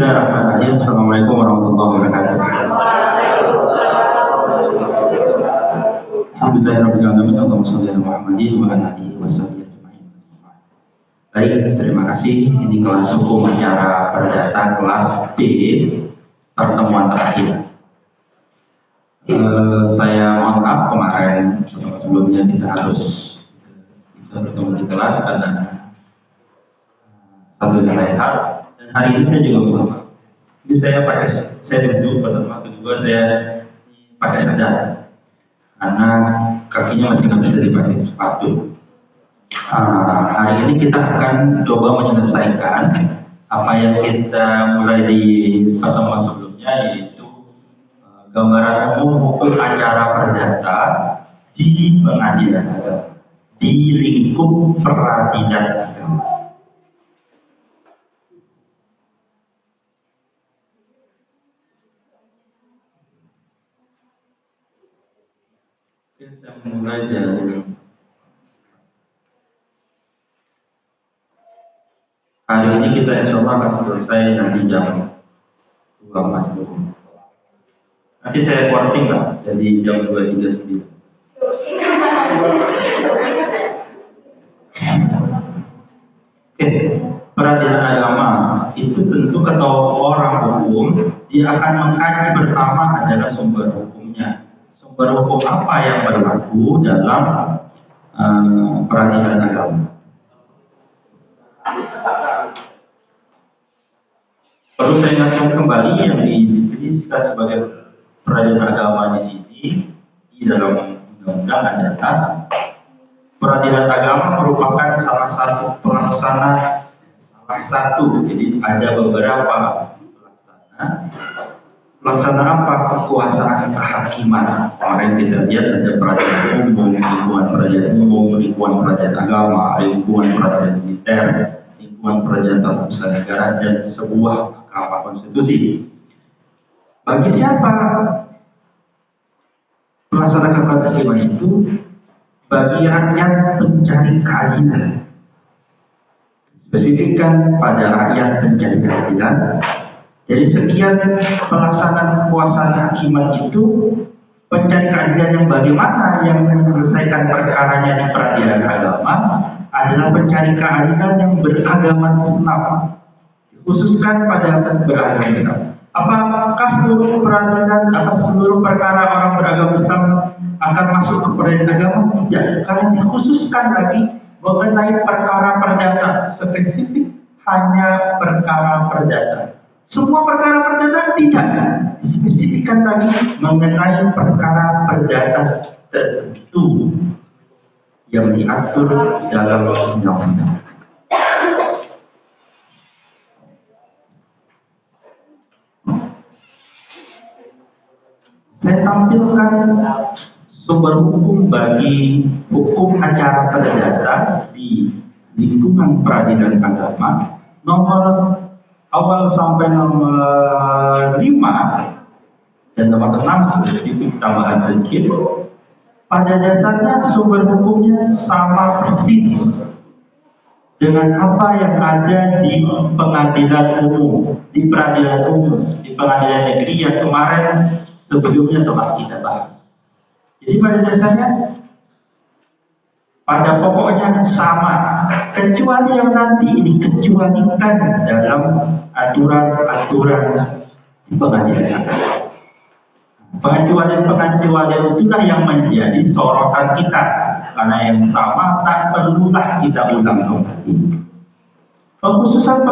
Bismillahirrahmanirrahim. Assalamualaikum warahmatullahi wabarakatuh. Alhamdulillahirabbil alamin. Allahumma shalli ala Muhammadin wa ala alihi wasallam. Baik, terima kasih. Ini kelas hukum acara perdata kelas B, pertemuan terakhir. Saya mohon maaf kemarin sebelumnya kita harus bertemu di kelas karena satu lain hal. Dan hari ini saya juga mohon maaf. Ini saya duduk pertama, kedua saya pakai sandal karena kakinya masih nggak bisa dipakai sepatu. Hari ini kita akan coba menyelesaikan apa yang kita mulai di pertemuan sebelumnya, yaitu gambaran umum hukum acara perdata di pengadilan agama, di lingkup peradilan agama. Kita mulai dari hari ini kita insya Allah akan selesai nanti jam 2.40. Nanti saya quarting lah, jadi jam 2.39. Oke, peradilan agama itu tentu kata orang hukum, dia akan mengkaji bersama adalah sumber hukumnya. Sumber hukum apa yang berlaku dalam peradilan agama. Perlu saya ingatkan kembali yang didefinisikan sebagai peradilan agama di sini di dalam undang-undang adalah peradilan agama merupakan salah satu. Jadi ada beberapa pelaksana apa kekuasaan kehakiman. Kemarin kita lihat ada peradilan umum, lingkungan peradilan umum, lingkungan peradilan agama, lingkungan peradilan militer, lingkungan peradilan tata usaha negara, dan sebuah mahkamah konstitusi. Bagi siapa pelaksana kehakiman itu? Bagi rakyat pencari keadilan. Spesifikkan pada rakyat pencari keadilan. Jadi sekian pelaksanaan kekuasaan kehakiman itu pencari keadilan yang bagaimana yang menyelesaikan perkaranya di peradilan agama adalah pencari keadilan yang beragama Islam, dikhususkan pada beragama Islam. Apakah seluruh peradilan atau seluruh perkara orang beragama Islam akan masuk ke peradilan agama? Tidak, karena dikhususkan lagi mengenai perkara perdata, spesifik hanya perkara perdata. Semua perkara perdata tidak, dispesifikkan lagi mengenai perkara perdata tertentu yang diatur dalam undang-undang. Saya tampilkan sumber hukum bagi hukum acara perdata di lingkungan peradilan agama, nomor awal sampai nomor 5 dan nomor 6 sedikit tambahan sedikit. Pada dasarnya sumber hukumnya sama persis dengan apa yang ada di pengadilan umum, di peradilan umum, di pengadilan negeri yang kemarin sebelumnya telah kita bahas. Jadi pada dasarnya, pada pokoknya sama, kecuali yang nanti dikecualikan dalam aturan-aturan di pengadilan agama. Pengecualian itulah yang menjadi sorotan kita, karena yang sama tak perlulah kita ulang kembali. Pengkhususan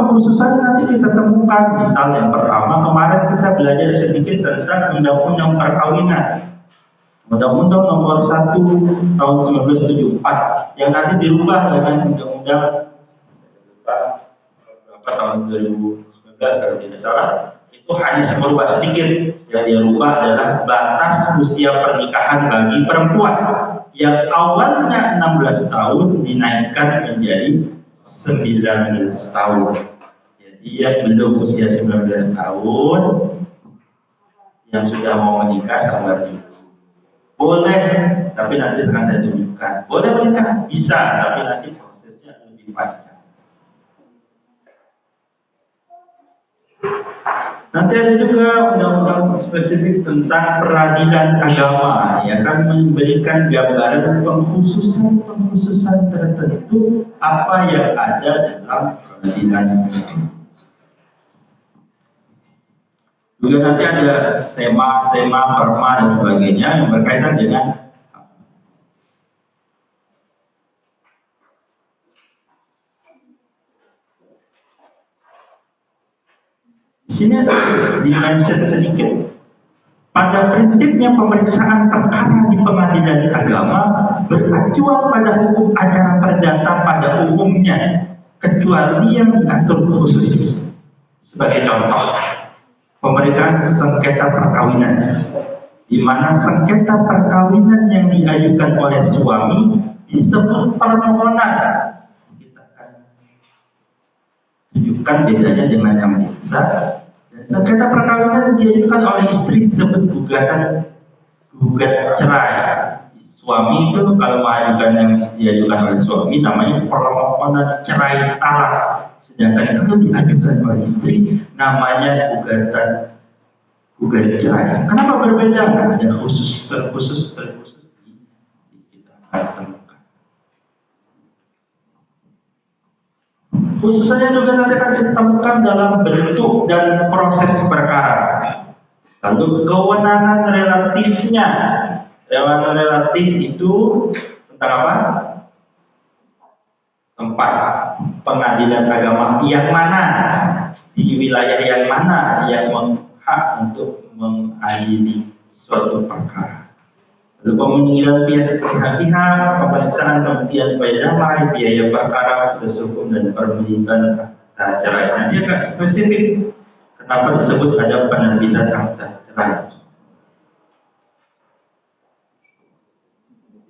nanti kita temukan. Misal yang pertama, kemarin kita belajar sedikit tentang undang-undang perkawinan. Undang-undang nomor 1 tahun 1974 yang nanti dirubah dengan undang-undang tahun 2019 kalau tidak salah. Itu hanya merubah sedikit. Yang dirubah adalah batas usia pernikahan bagi perempuan yang awalnya 16 tahun dinaikkan menjadi 19 tahun. Jadi yang belum usia 19 tahun yang sudah mau menikah sabar dulu. Boleh, tapi nanti akan saya tunjukkan. Boleh menikah? Bisa, tapi nanti prosesnya lebih panjang. Nanti ada juga undang-undang spesifik tentang peradilan agama, yang akan memberikan gambaran pengkhususan tertentu apa yang ada dalam peradilan agama. Juga nanti ada tema, perma dan sebagainya yang berkaitan dengan di sini ada dimention sedikit. Pada prinsipnya pemeriksaan perkara di pengadilan agama beracuan pada hukum acara perdata pada umumnya, kecuali yang diatur khusus. Sebagai contoh, pemeriksaan sengketa perkawinan, di mana sengketa perkawinan yang diajukan oleh suami disebut permohonan. Kita akan tunjukkan bedanya dengan yang biasa. Sengketa perkawinan diajukan oleh istri disebut gugat cerai. Suami itu kalau mengajukan yang diajukan oleh suami namanya permohonan cerai talak. Sedangkan itu diajukan oleh istri namanya gugat cerai. Kenapa berbeda? Ada terkhusus kita akan temukan. Khususnya juga nanti akan ditemukan dalam bentuk dan proses perkara. Lalu kewenangan relatifnya. Kewenangan relatif itu tentang apa? Tempat pengadilan agama yang mana, di wilayah yang mana yang berhak untuk mengadili suatu perkara. Lalu pemanggilan pihak-pihak, pemeriksaan pembuktian upaya damai, biaya perkara, proses hukum dan permintaan cerai. Nanti akan spesifik kenapa disebut ada penerbitan akta cerai.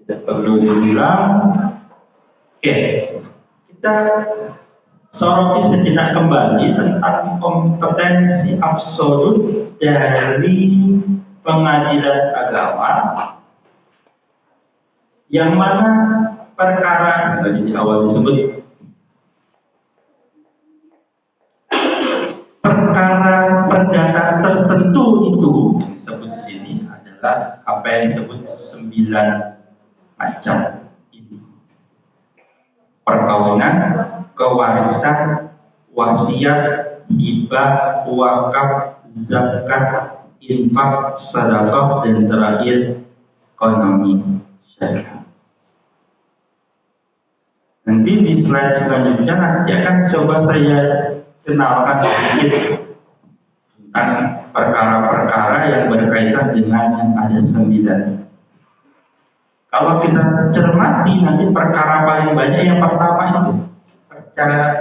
Tidak perlu diulang. Oke, kita soroti sejenak kembali tentang kompetensi absolut dari pengadilan agama. Yang mana perkara tadi di awal disebut perkara perdata tertentu itu disebut di sini adalah apa yang disebut 9 macam ini: perkawinan, kewarisan, wasiat, hibah, wakaf, zakat, infak, sedekah, dan terakhir ekonomi syariah. Nanti di slide selanjutnya nanti akan coba saya kenalkan sedikit tentang perkara-perkara yang berkaitan dengan yang ada 9. Kalau kita cermati nanti perkara paling banyak yang pertama itu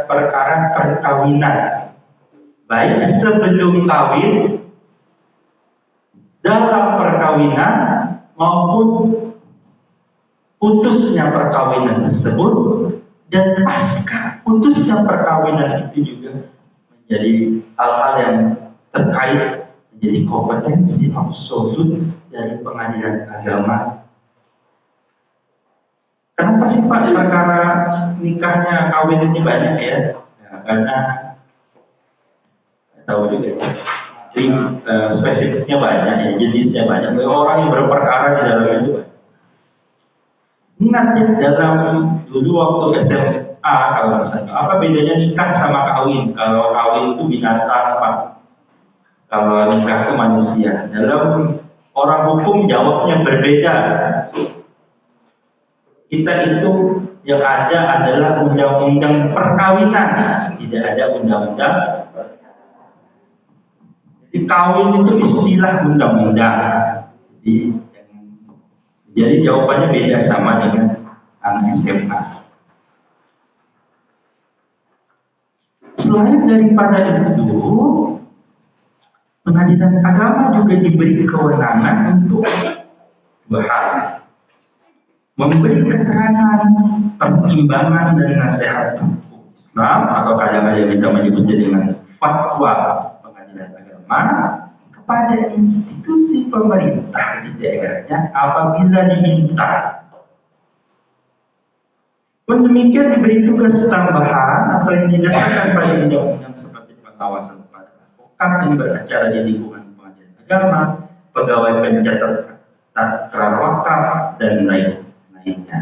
perkara perkawinan, baik sebelum kawin, dalam perkawinan maupun putusnya perkawinan tersebut, dan pasca putusnya perkawinan itu juga menjadi hal-hal yang terkait menjadi kompetensi absolut dari pengadilan agama. Kenapa sih Pak perkara nikahnya kawin ini banyak ya? Karena tahu juga, jadi spesifiknya banyak ya, jenisnya banyak. Orang yang berperkara di dalam itu. Ingat ya, dalam dulu waktu SMA kalau misalnya, apa bedanya nikah sama kawin? Kalau kawin itu binatang, Pak. Kalau nikah itu manusia. Dalam orang hukum jawabnya berbeda. Kita itu yang ada adalah undang-undang perkawinan, tidak ada undang-undang. Jadi kawin itu istilah undang-undang. Jadi jawabannya beda sama dengan anak SMA. Selain daripada itu, pengadilan agama juga diberi kewenangan untuk bahas, memberi keterangan, pertimbangan dan nasihat Islam, atau kadang-kadang kita menyebutnya dengan fatwa pengadilan agama kepada institusi pemerintah di daerahnya apabila diminta. Pun demikian diberi tugas tambahan atau yang didasarkan pada undang-undang seperti pengawasan pada narkoba, yang beracara di lingkungan pengadilan agama, pegawai pencatat takrar wakaf, dan lainnya.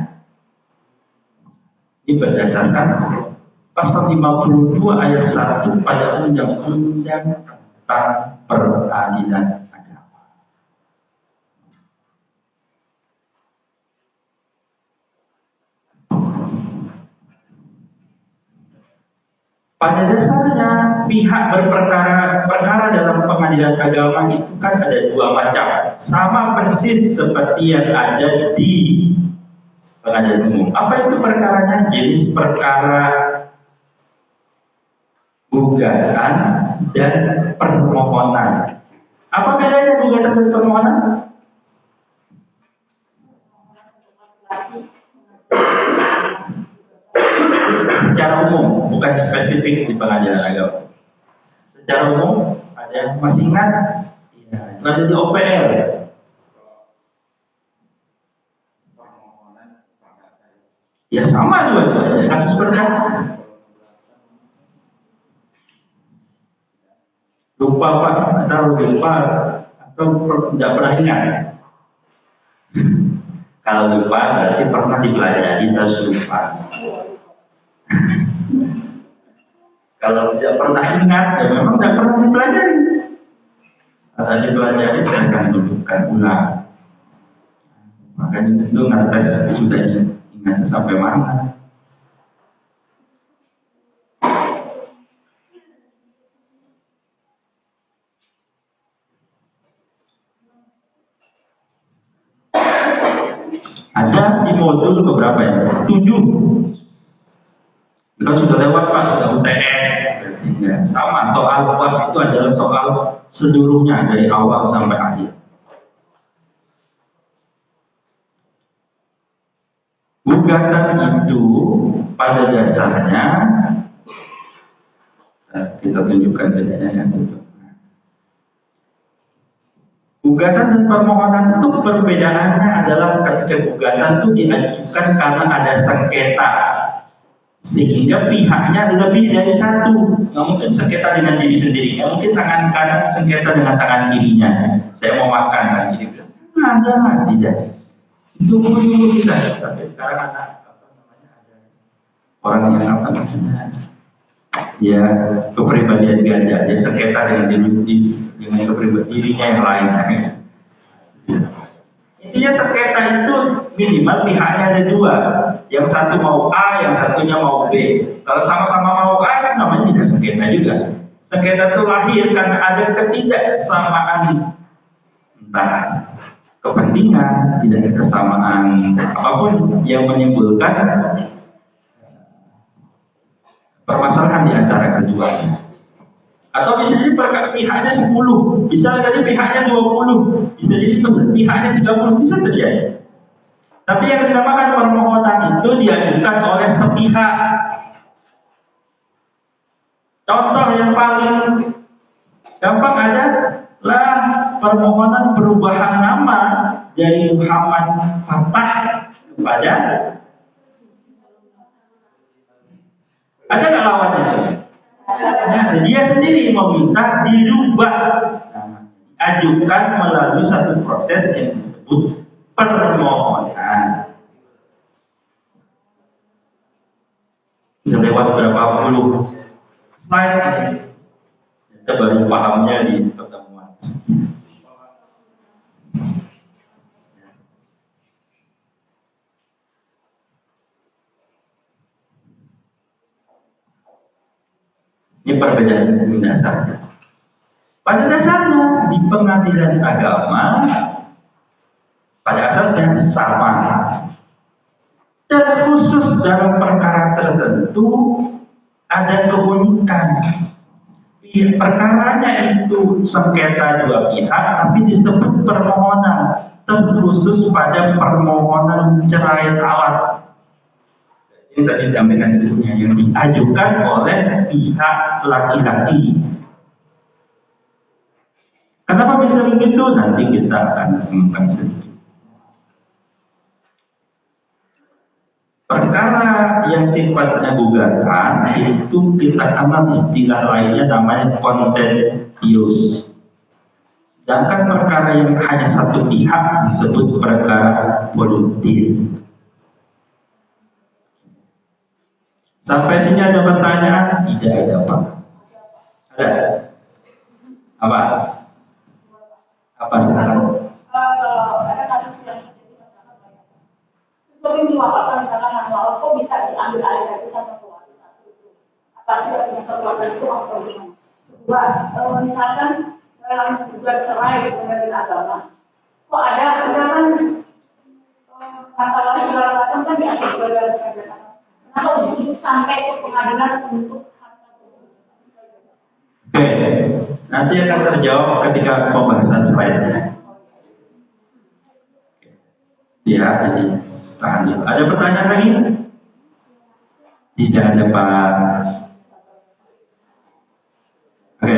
Ini berdasarkan pasal 52 ayat 1 pada Undang-Undang tentang Peradilan Agama. Pada dasarnya pihak perkara dalam pengadilan agama itu kan ada dua macam, sama persis seperti yang ada di pengadilan umum. Apa itu perkaranya? Jenis perkara gugatan dan permohonan. Apa bedanya gugatan dan permohonan? Secara umum, bukan spesifik di pengadilan agama. Secara umum, ada yang masih ingat? Ya, ada di OPL. Ya sama juga, kasus perdata. Lupa Pak, atau lupa atau tidak pernah ingat. Kalau lupa berarti pernah dipelajari terus lupa. Kalau tidak pernah ingat, ya memang tidak pernah dipelajari. Kalau dipelajari, saya akan tunjukkan ulang. Makanya itu ngetes sudah ingat sampai mana. Ada di modul beberapa ya, 7. Kita sudah lewat Pak, sudah UTS. Ya, sama, soal UAS itu adalah soal seluruhnya dari awal sampai akhir. Gugatan itu pada dasarnya kita tunjukkan bedanya yang itu. Gugatan dan permohonan itu perbedaannya adalah ketika gugatan itu diajukan karena ada sengketa, sehingga pihaknya lebih dari satu. Nggak mungkin sengketa dengan diri sendiri, nggak mungkin tangan kanan sengketa dengan tangan kirinya. Saya mau makan kan jadi tidak. Itu dulu kita, tapi sekarang ada orang yang apa namanya? Ya, kepribadian ganda, dia sengketa dengan kepribadian dirinya yang lain. Intinya sengketa itu minimal pihaknya ada dua, yang satu mau A, yang satunya mau B. Kalau sama-sama mau A, kan namanya tidak sengketa juga. Sengketa itu lahir karena ada ketidaksamaan entah kepentingan, tidak kesamaan apapun yang menimbulkan permasalahan di antara keduanya. Atau bisa jadi pihaknya 10, bisa jadi pihaknya 20, bisa jadi pihaknya 30, bisa terjadi. Tapi yang dinamakan permohonan itu diajukan oleh sepihak. Contoh yang paling gampang adalah permohonan perubahan nama dari Muhammad Fatah kepada ada nggak lawannya? Nah, dia sendiri meminta dirubah, ajukan melalui satu proses yang disebut permohonan. Sudah lewat berapa puluh slide, kita baru pahamnya di pertemuan. Ini perbedaan dasar. Pada dasarnya di pengadilan agama pada asasnya sama. Dan khusus dalam perkara tertentu ada keunikan. Perkaranya itu sengketa dua pihak, tapi disebut permohonan, terkhusus pada permohonan cerai talak. Ini tadi disampaikan sebelumnya yang diajukan oleh pihak laki-laki. Kenapa bisa begitu? Nanti kita akan temukan sedikit. Perkara yang sifatnya gugatan itu kita kenal istilah lainnya namanya ius. Sedangkan perkara yang hanya satu pihak disebut perkara voluntir. Sampai sini ada pertanyaan? Tidak ada, Pak. Ada? Apa? Apa silakan? Ada kasus yang seperti diwakilkan misalkan manual kok bisa diambil alih dari sama keluarga itu. Apalagi dari keluarga itu atau gimana? Kedua, misalkan dalam juga cerai dengan agama, kok ada kan masalah segala macam kan diambil dari agama. Kenapa begitu sampai ke pengadilan untuk Oke, nanti akan terjawab ketika pembahasan selanjutnya. Ya, jadi tahan dulu. Ada pertanyaan lagi? Tidak ada, Pak. Oke.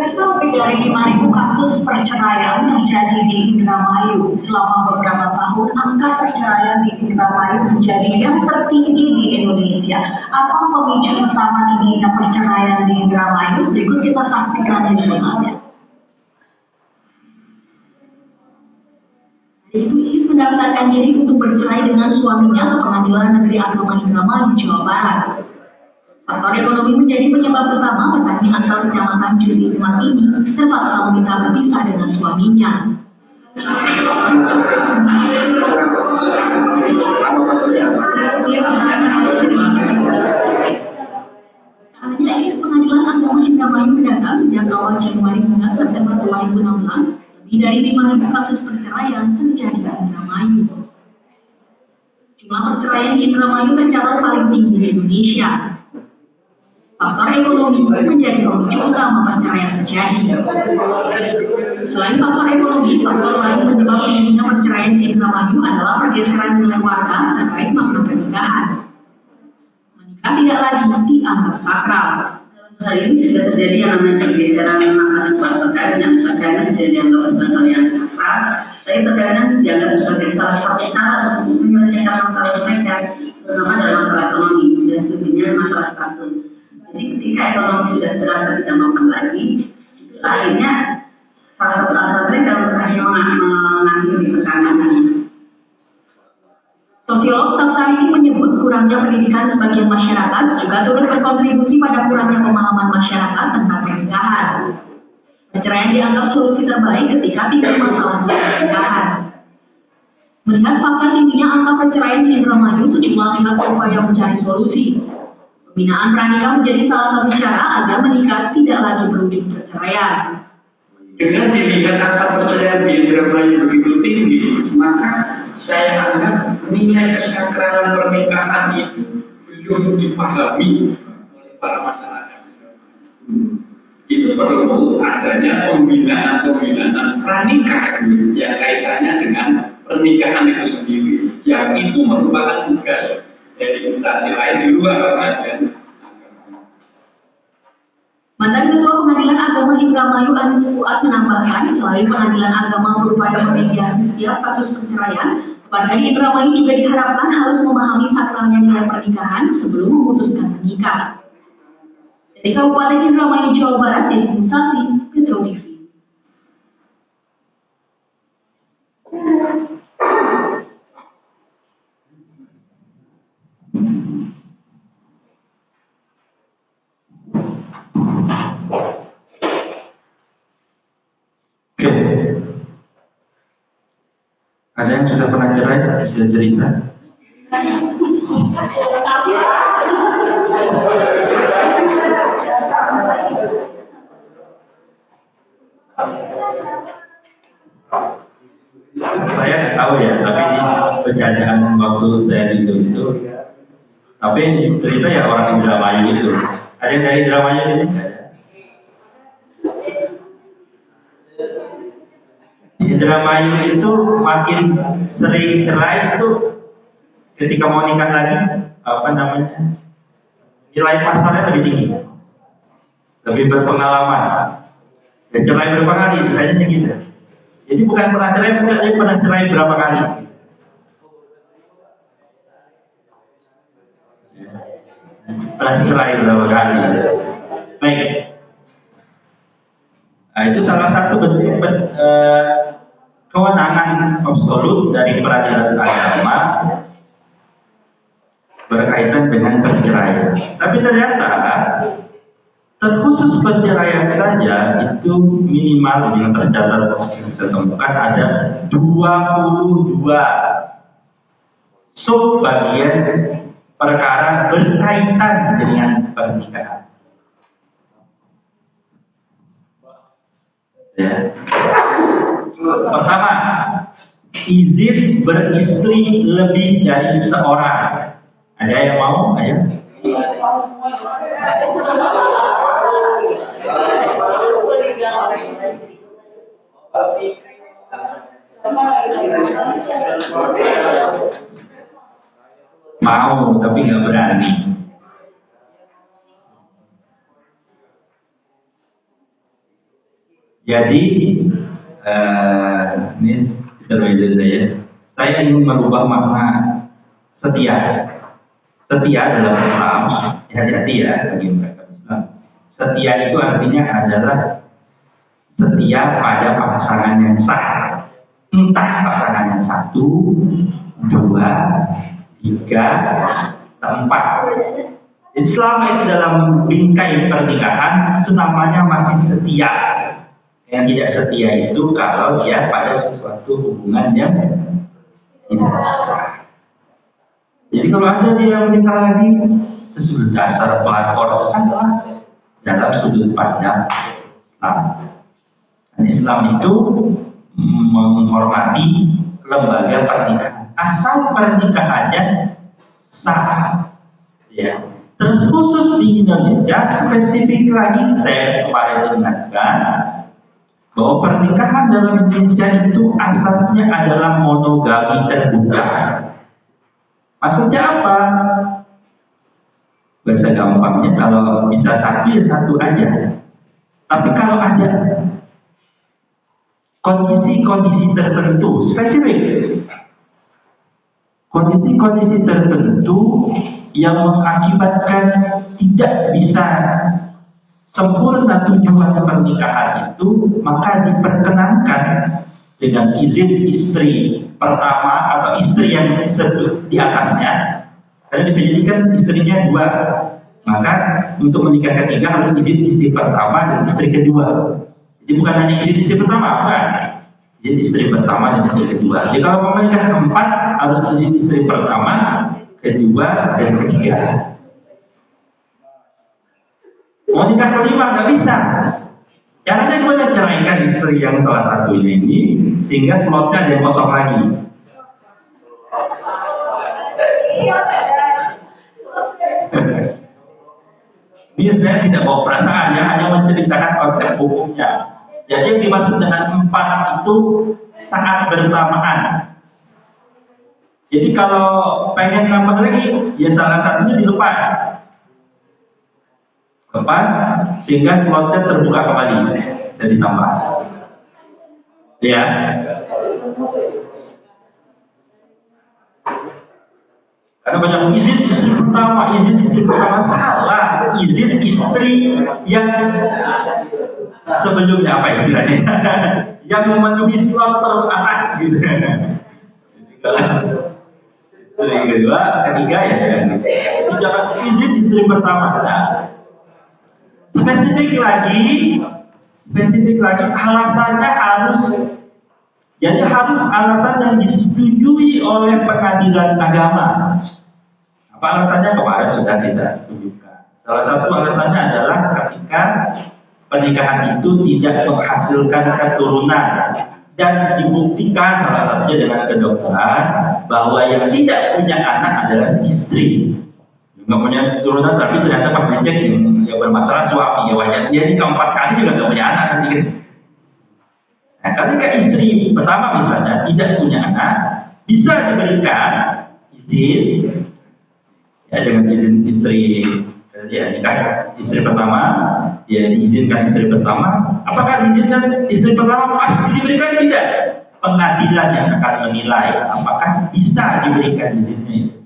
Lebih dari 5.000 kasus perceraian terjadi di Indramayu. Selama beberapa tahun, angka perceraian di Indramayu menjadi yang tertinggi di Indonesia. Apa pemicu utama tingginya perceraian di Indramayu? Berikut kita saksikan informasinya. Ibu mendaftarkan diri untuk bercerai dengan suaminya ke Pengadilan Negeri Agama Indramayu, Jawa Barat. Faktor ekonomi menjadi penyebab utama bertanya antar kecamatan Juni Jumat ini terpaksa meminta berpisah dengan suaminya. Hanya ini Pengadilan Agama Indramayu mendatang sejak awal Januari hingga September 2016, lebih dari 5.000 kasus perceraian terjadi di Indramayu. Jumlah perceraian di Indramayu tercatat paling tinggi di Indonesia. Faktor ekonomi menjadi pemicu utama perceraian terjadi. Selain faktor ekonomi, faktor lain penyebab tingginya perceraian di Indramayu adalah pergeseran nilai warga terkait makna pernikahan. Menikah tidak lagi dianggap sakral. Hal ini sudah terjadi yang namanya pergeseran makna sebuah perkara yang terkadang dianggap sebagai yang sakral, tapi terkadang dianggap sebagai salah satu cara untuk menyelesaikan masalah mereka, terutama dalam masalah ekonomi dan sebagainya masalah status. Jadi ketika ekonomi sudah terasa tidak mampu lagi, itu akhirnya salah satu alasan mereka untuk mengakhiri tekanan. Sosiolog Safsari ini menyebut kurangnya pendidikan sebagian masyarakat juga turut berkontribusi pada kurangnya pemahaman masyarakat tentang pernikahan. Perceraian dianggap solusi terbaik ketika tidak masalah pernikahan. Melihat fakta tingginya angka perceraian di Indramayu, sejumlah pihak berupaya mencari solusi. Pembinaan pranikah menjadi salah satu cara agar menikah tidak lagi berujung perceraian. Dengan dilihat angka perceraian di Indramayu begitu tinggi, maka saya anggap nilai kesakralan pernikahan itu belum dipahami oleh para masyarakat. Itu perlu adanya pembinaan pranikah yang kaitannya dengan pernikahan itu sendiri, yang itu merupakan tugas dari instansi lain di luar pengadilan. Mantan Ketua Pengadilan Agama Indramayu Anies Fuad menambahkan, selain Pengadilan Agama berupaya memediasi setiap kasus perceraian, warga di Indramayu juga diharapkan harus memahami sakralnya nilai pernikahan sebelum memutuskan menikah. Dari Kabupaten Indramayu, Jawa Barat, Desi Musasi, Metro TV. Ada yang sudah pernah cerai, bisa cerita? Saya nggak tahu ya, tapi ini kejadian waktu saya itu. Tapi cerita ya orang Indramayu itu. Ada yang dari Indramayu ini? Iya. Indramayu itu makin sering cerai itu ketika mau nikah lagi, nilai pasarnya lebih tinggi, lebih berpengalaman. Dan cerai berapa kali? Misalnya segitu. Jadi bukan pernah cerai, tapi pernah cerai berapa kali. Pernah cerai berapa kali. Baik. Nah, itu salah satu bentuk kewenangan absolut dari peradilan agama berkaitan dengan perceraian. Tapi ternyata terkhusus perceraian saja itu minimal yang tercatat ditemukan ada 22 subbagian perkara berkaitan dengan pernikahan. Ya. Pertama, izin beristri lebih dari seorang. Ada yang mau? Ayo. Mau, tapi nggak berani. Jadi, ini berbeda saya. Saya ingin merubah makna setia. Setia dalam Islam, hati-hati ya bagi mereka Islam. Setia itu artinya adalah setia pada pasangan yang sah. Entah pasangan yang 1, 2, 3, 4. Islam itu dalam bingkai pernikahan itu namanya masih setia. Yang tidak setia itu kalau dia pada sesuatu hubungan yang tidak sah. Jadi kalau ada dia menikah lagi, sesudah dasar pelakor salah dalam sudut pandang Islam. Dan Islam itu menghormati lembaga pernikahan, asal pernikahannya sah. Ya. Terus khusus di Indonesia, spesifik lagi saya kemarin ingatkan bahwa pernikahan dalam Indonesia itu asasnya adalah monogami terbuka. Maksudnya apa? Bahasa gampangnya kalau bisa satu aja. Tapi kalau ada kondisi-kondisi tertentu, spesifik, kondisi-kondisi tertentu yang mengakibatkan tidak bisa sempurna tujuan pernikahan itu, maka diperkenankan dengan izin istri pertama atau istri yang di atasnya. Karena bisa jadi kan istrinya 2, maka untuk menikah ketiga harus izin istri pertama dan istri kedua. Jadi bukan hanya izin istri pertama, bukan. Izin istri pertama dan istri kedua. Jadi kalau mau menikah keempat harus izin istri pertama, kedua, dan ketiga. Mau nikah kelima nggak bisa. Caranya gue ceraikan istri yang salah satu ini sehingga slotnya ada yang kosong lagi. Ini saya tidak bawa perasaan, ya, hanya menceritakan konsep hukumnya. Jadi yang dimaksud dengan 4 itu saat bersamaan. Jadi kalau pengen nambah lagi, ya salah satunya di depan, sehingga slotnya terbuka kembali dan ditambah. Ya. Karena banyak izin istri pertama salah. Izin istri yang sebelumnya apa istilahnya? Yang memenuhi slot perusahaan gitu. Jadi yang kedua, ketiga ya. Jangan izin istri pertama. Spesifik lagi alasannya harus alasan yang disetujui oleh pengadilan agama. Apa alasannya kemarin sudah kita tunjukkan. Salah satu alasannya adalah ketika pernikahan itu tidak menghasilkan keturunan dan dibuktikan salah satunya dengan kedokteran bahwa yang tidak punya anak adalah istri. Nggak punya keturunan tapi ternyata pas ngecek yang bermasalah suami, ya wajar dia ini keempat kali juga nggak punya anak kan gitu. Nah Nah, ketika istri pertama misalnya tidak punya anak, bisa diberikan izin ya dengan izin istri ya nikah istri pertama, ya diizinkan istri pertama. Apakah diizinkan istri pertama pasti diberikan? Tidak. Pengadilan yang akan menilai apakah bisa diberikan izinnya.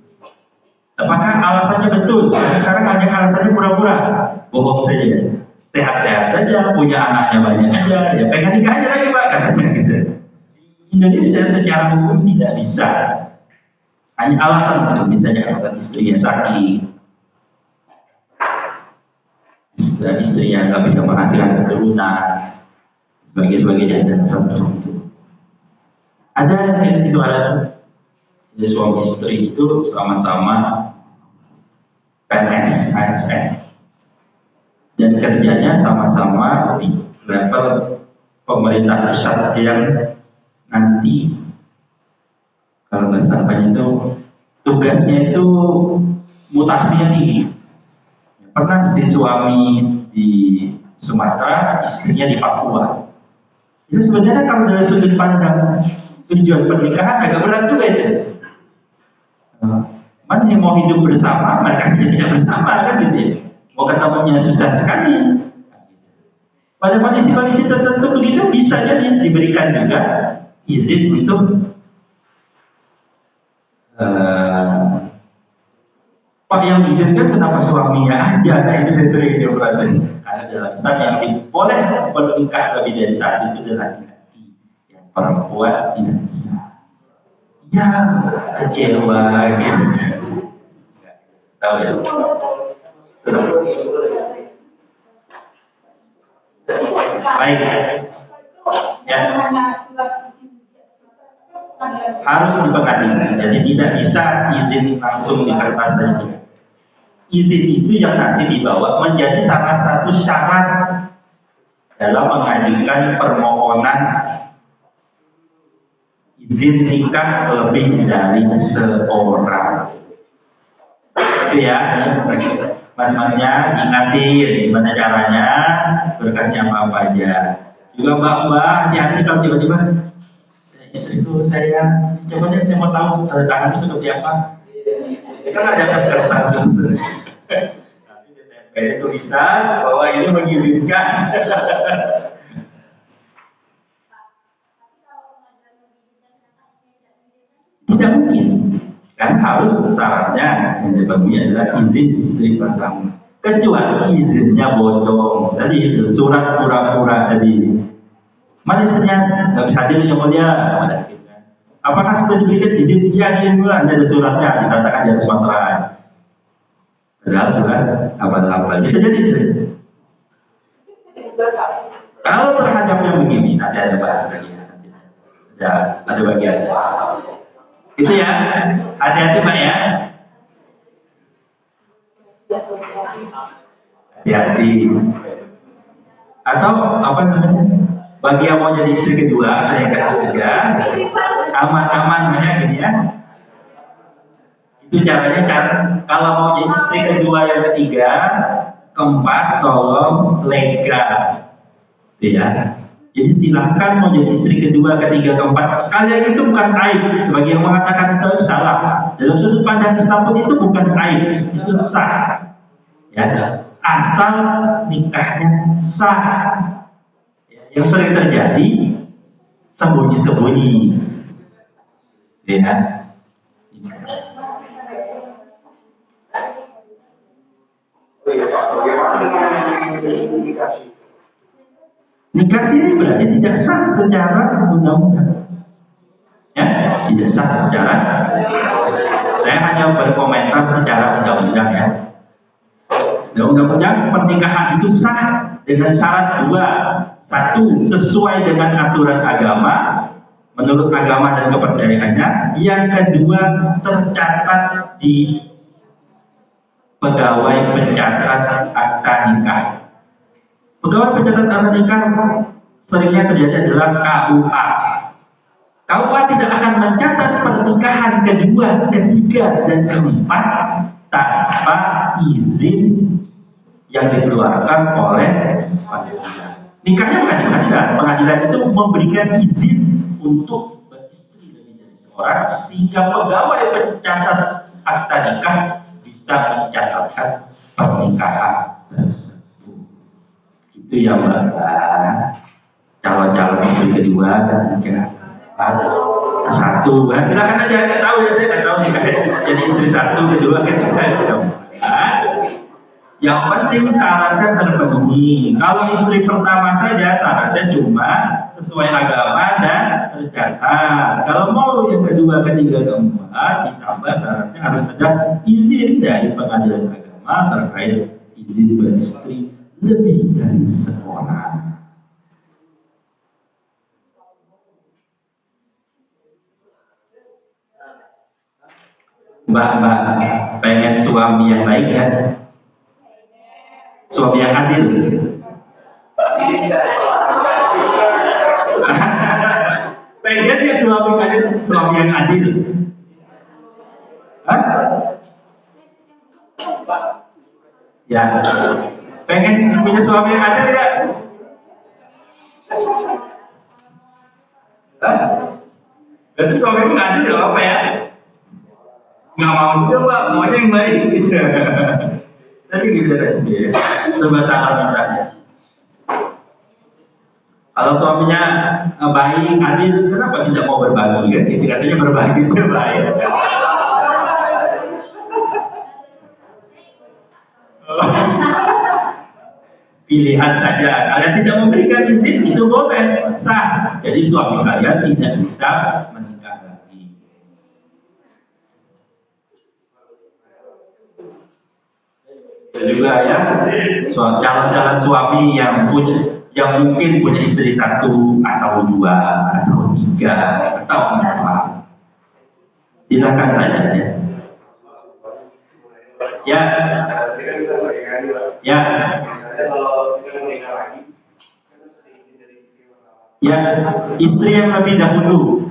Apakah alasannya betul? Sekarang hanya alasannya pura-pura, bohong saja. Sehat-sehat saja, punya anaknya banyak aja, ya pengen nikah aja lagi Pak, katanya gitu. Indonesia secara hukum tidak bisa. Hanya alasan untuk misalnya alasan istrinya sakit, dan istrinya nggak bisa menghasilkan keturunan, sebagainya dan seterusnya. Ada yang itu alasan. Jadi suami istri itu sama-sama PNS, ASN. Dan kerjanya sama-sama di level pemerintah pusat yang nanti kalau nggak salah itu tugasnya itu mutasinya tinggi. Pernah si suami di Sumatera, istrinya di Papua. Itu sebenarnya kalau dari sudut pandang tujuan pernikahan agak berat juga itu. Mana yang mau hidup bersama, mereka tidak bersama kan gitu ya. Mau ketemunya susah sekali. Pada kondisi-kondisi tertentu begitu bisa jadi diberikan juga izin untuk Pak yang izinkan kenapa suaminya aja? Nah itu saya sering diobrolin. Ada dalam yang boleh menikah lebih dari satu itu adalah laki-laki, yang perempuan tidak bisa. Ya kecewa gitu. Tahu ya? Baik, ya harus dipengadilan. Jadi tidak bisa izin langsung di kertas saja. Izin itu yang nanti dibawa menjadi salah satu syarat dalam mengajukan permohonan izin nikah lebih dari seorang. Itu ya. Mas-masnya ingatin gimana caranya, berkasnya apa aja. Juga mbak-mbak, hati-hati kalau tiba-tiba itu saya coba deh saya mau tahu tanda tangan itu seperti apa. Kan ada kertas nanti ditempel tulisan bahwa ini mengirimkan. Tidak mungkin. Kan harus syaratnya yang dipenuhi adalah izin istri pertama. Kecuali izinnya bocor. Tadi itu surat pura-pura tadi. Mana izinnya? Nggak bisa hadir yang mulia. Apakah sudah diberikan izin? Ya, izin bulan ada suratnya dikatakan dari Sumatera. Padahal surat apa-apa. Bisa jadi. Kalau terhadapnya begini, nanti ada bahas lagi. Ada bagian. Itu ya, hati-hati Pak ya. Hati-hati. Atau apa namanya? Bagi yang mau jadi istri kedua atau yang ketiga, aman-aman banyak gini ya. Itu caranya kalau mau jadi istri kedua yang ketiga, keempat tolong legal. Ya. Jadi silakan mau jadi istri kedua, ketiga, keempat. Sekalian itu bukan aib. Bagi yang mengatakan itu salah. Dalam sudut pandang Islam pun itu bukan aib, itu sah. Ya, asal nikahnya sah. Ya, yang sering terjadi sembunyi-sembunyi. Ya. Nikah ini berarti tidak sah secara undang-undang. Ya, tidak sah secara. Saya hanya berkomentar secara undang-undang ya. Undang-undang pernikahan itu sah dengan syarat dua. Satu, sesuai dengan aturan agama, menurut agama dan kepercayaannya. Yang kedua, tercatat di pegawai pencatat akta nikah. Pegawai pencatat akta nikah seringnya terjadi adalah KUA. KUA tidak akan mencatat pernikahan kedua, ketiga, dan keempat tanpa izin yang dikeluarkan oleh panitia. Nikahnya bukan di pengadilan. Pengadilan itu memberikan izin untuk beristri lebih dari seorang sehingga pegawai pencatat akta nikah bisa mencatatkan pernikahan tersebut. Itu yang calon-calon istri kedua dan ketiga. Satu, silakan aja, nggak tahu ya, saya nggak tahu nih. Jadi istri satu, kedua, ketiga. Yang penting syaratnya terpenuhi. Kalau istri pertama saja syaratnya cuma sesuai agama dan tercatat. Kalau mau yang kedua, ketiga, keempat, ditambah syaratnya harus ada izin dari pengadilan agama terkait izin beristri lebih dari seorang. Mbak pengen suami yang baik ya? Suami yang adil. Pengen ya suami yang adil. Hah? Ya. Pengen punya suami yang adil ya? Hah? Berarti suami yang adil apa ya? Nggak mau juga Pak, maunya yang baik. Tapi gitu aja, serba salah rasanya. Kalau suaminya baik, adil, kenapa tidak mau berbagi? Kan? Itu katanya berbagi itu baik. Pilihan saja. Kalian tidak memberikan izin, itu boleh sah. Jadi suami kalian tidak bisa menikah lagi. Juga ya, calon-calon suami yang mungkin punya istri satu atau dua atau tiga atau empat, silakan saja ya. Ya, istri yang lebih dahulu.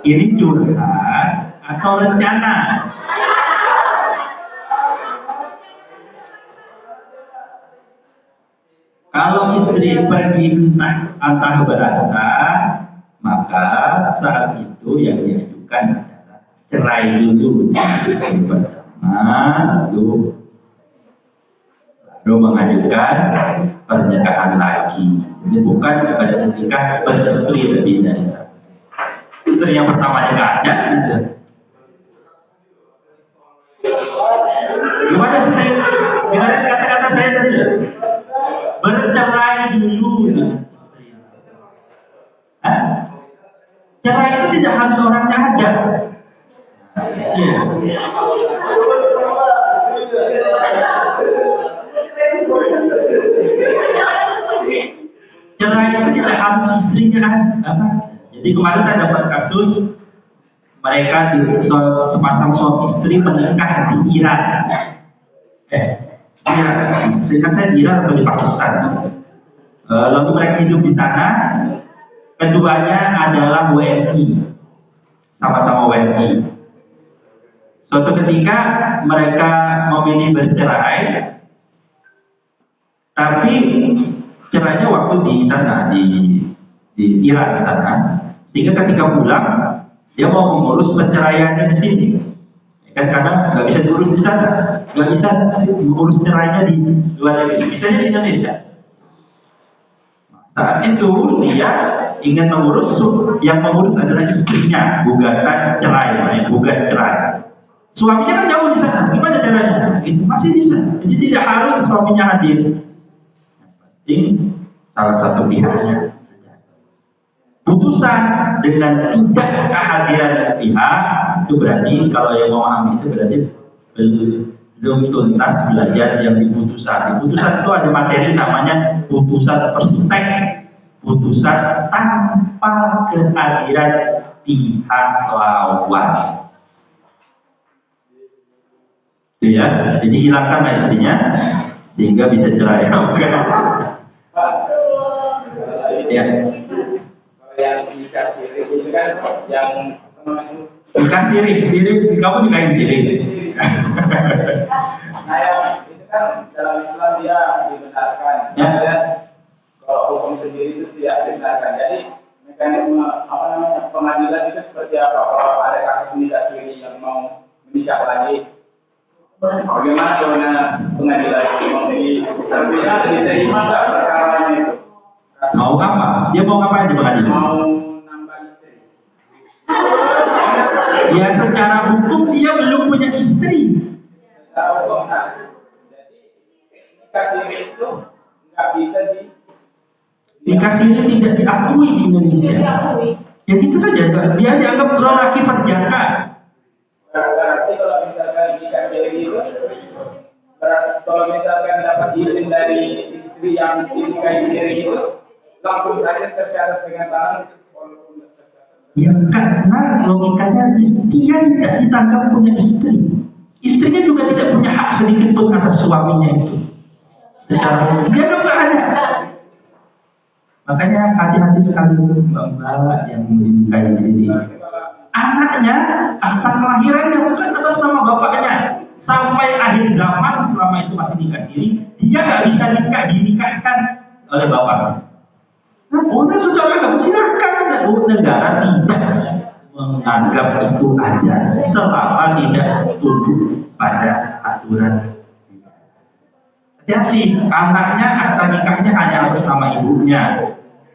Ini curhat atau rencana? Kalau istri pergi antah berasa, maka saat itu yang diajukan adalah cerai dulu. Pertama, lalu mengajukan pernikahan lagi. Ini bukan pada ketika beristri lebih dari satu. Istri yang pertama nggak ada, gitu. Gimana sih? Gimana kata-kata saya tadi? Bercerai dulu. Cerai itu tidak harus orangnya aja. Iya. Cerai itu tidak harus istrinya apa? Jadi kemarin saya dapat kasus mereka di sepasang suami istri menikah di Iran. Seingat saya di Iran atau di Pakistan. Lalu mereka hidup di sana. Keduanya adalah WNI, sama-sama WNI. Suatu ketika mereka memilih bercerai, tapi cerainya waktu di sana di Iran sana. Sehingga ketika pulang, dia mau mengurus perceraiannya di sini. Kan kadang nggak bisa diurus di sana, nggak bisa mengurus cerainya di luar negeri, bisanya di Indonesia. Saat itu dia ingin mengurus, yang mengurus adalah istrinya, gugatan cerai, gugat cerai. Suaminya kan jauh di sana, gimana caranya? Itu masih di sana, jadi tidak harus suaminya hadir. Ini salah satu pihaknya. Putusan dengan tidak kehadiran pihak itu berarti kalau yang mau ambil itu berarti belum tuntas belajar yang di putusan. Di putusan itu ada materi namanya putusan perspek, putusan tanpa kehadiran pihak lawan. Itu ya, jadi hilangkan istrinya sehingga bisa cerai. Ya. yang nikah siri itu kan yang Nikah siri, kamu nikahin siri. nah yang itu kan dalam Islam dia dibenarkan. Ya. Kalau hukum sendiri itu tidak dibenarkan. Jadi mekanisme pengadilan itu seperti apa? Kalau ada kasus nikah siri yang mau menikah lagi, bagaimana pengadilan terpilih diterima nggak perkaranya itu? Mau apa? Dia mau ngapain di pengadilan? Mau nambah istri. Ya secara hukum dia belum punya istri. Secara hukum, jadi nikah siri itu nggak bisa Nikah siri tidak diakui di Indonesia. Ya gitu saja. Dia dianggap lelaki perjaka. berarti kalau misalkan nikah siri itu kalau misalkan dapat izin dari istri yang dinikahi siri itu langsung saja tercatat dengan tangan walaupun tercatat. Ya karena logikanya dia tidak ditangkap punya istri. Istrinya juga tidak punya hak sedikit pun atas suaminya itu. Secara hukum dia nggak ada. Makanya hati-hati sekali mbak yang dinikahi siri. Anaknya asal kelahirannya bukan atas nama bapaknya. Sampai akhir zaman selama itu masih nikah siri, dia nggak bisa dinikahkan oleh bapaknya. Udah saudara kamu silakan, negara tidak menganggap itu ada selama tidak tunduk pada aturan. Jadi anaknya akta nikahnya hanya atas nama ibunya.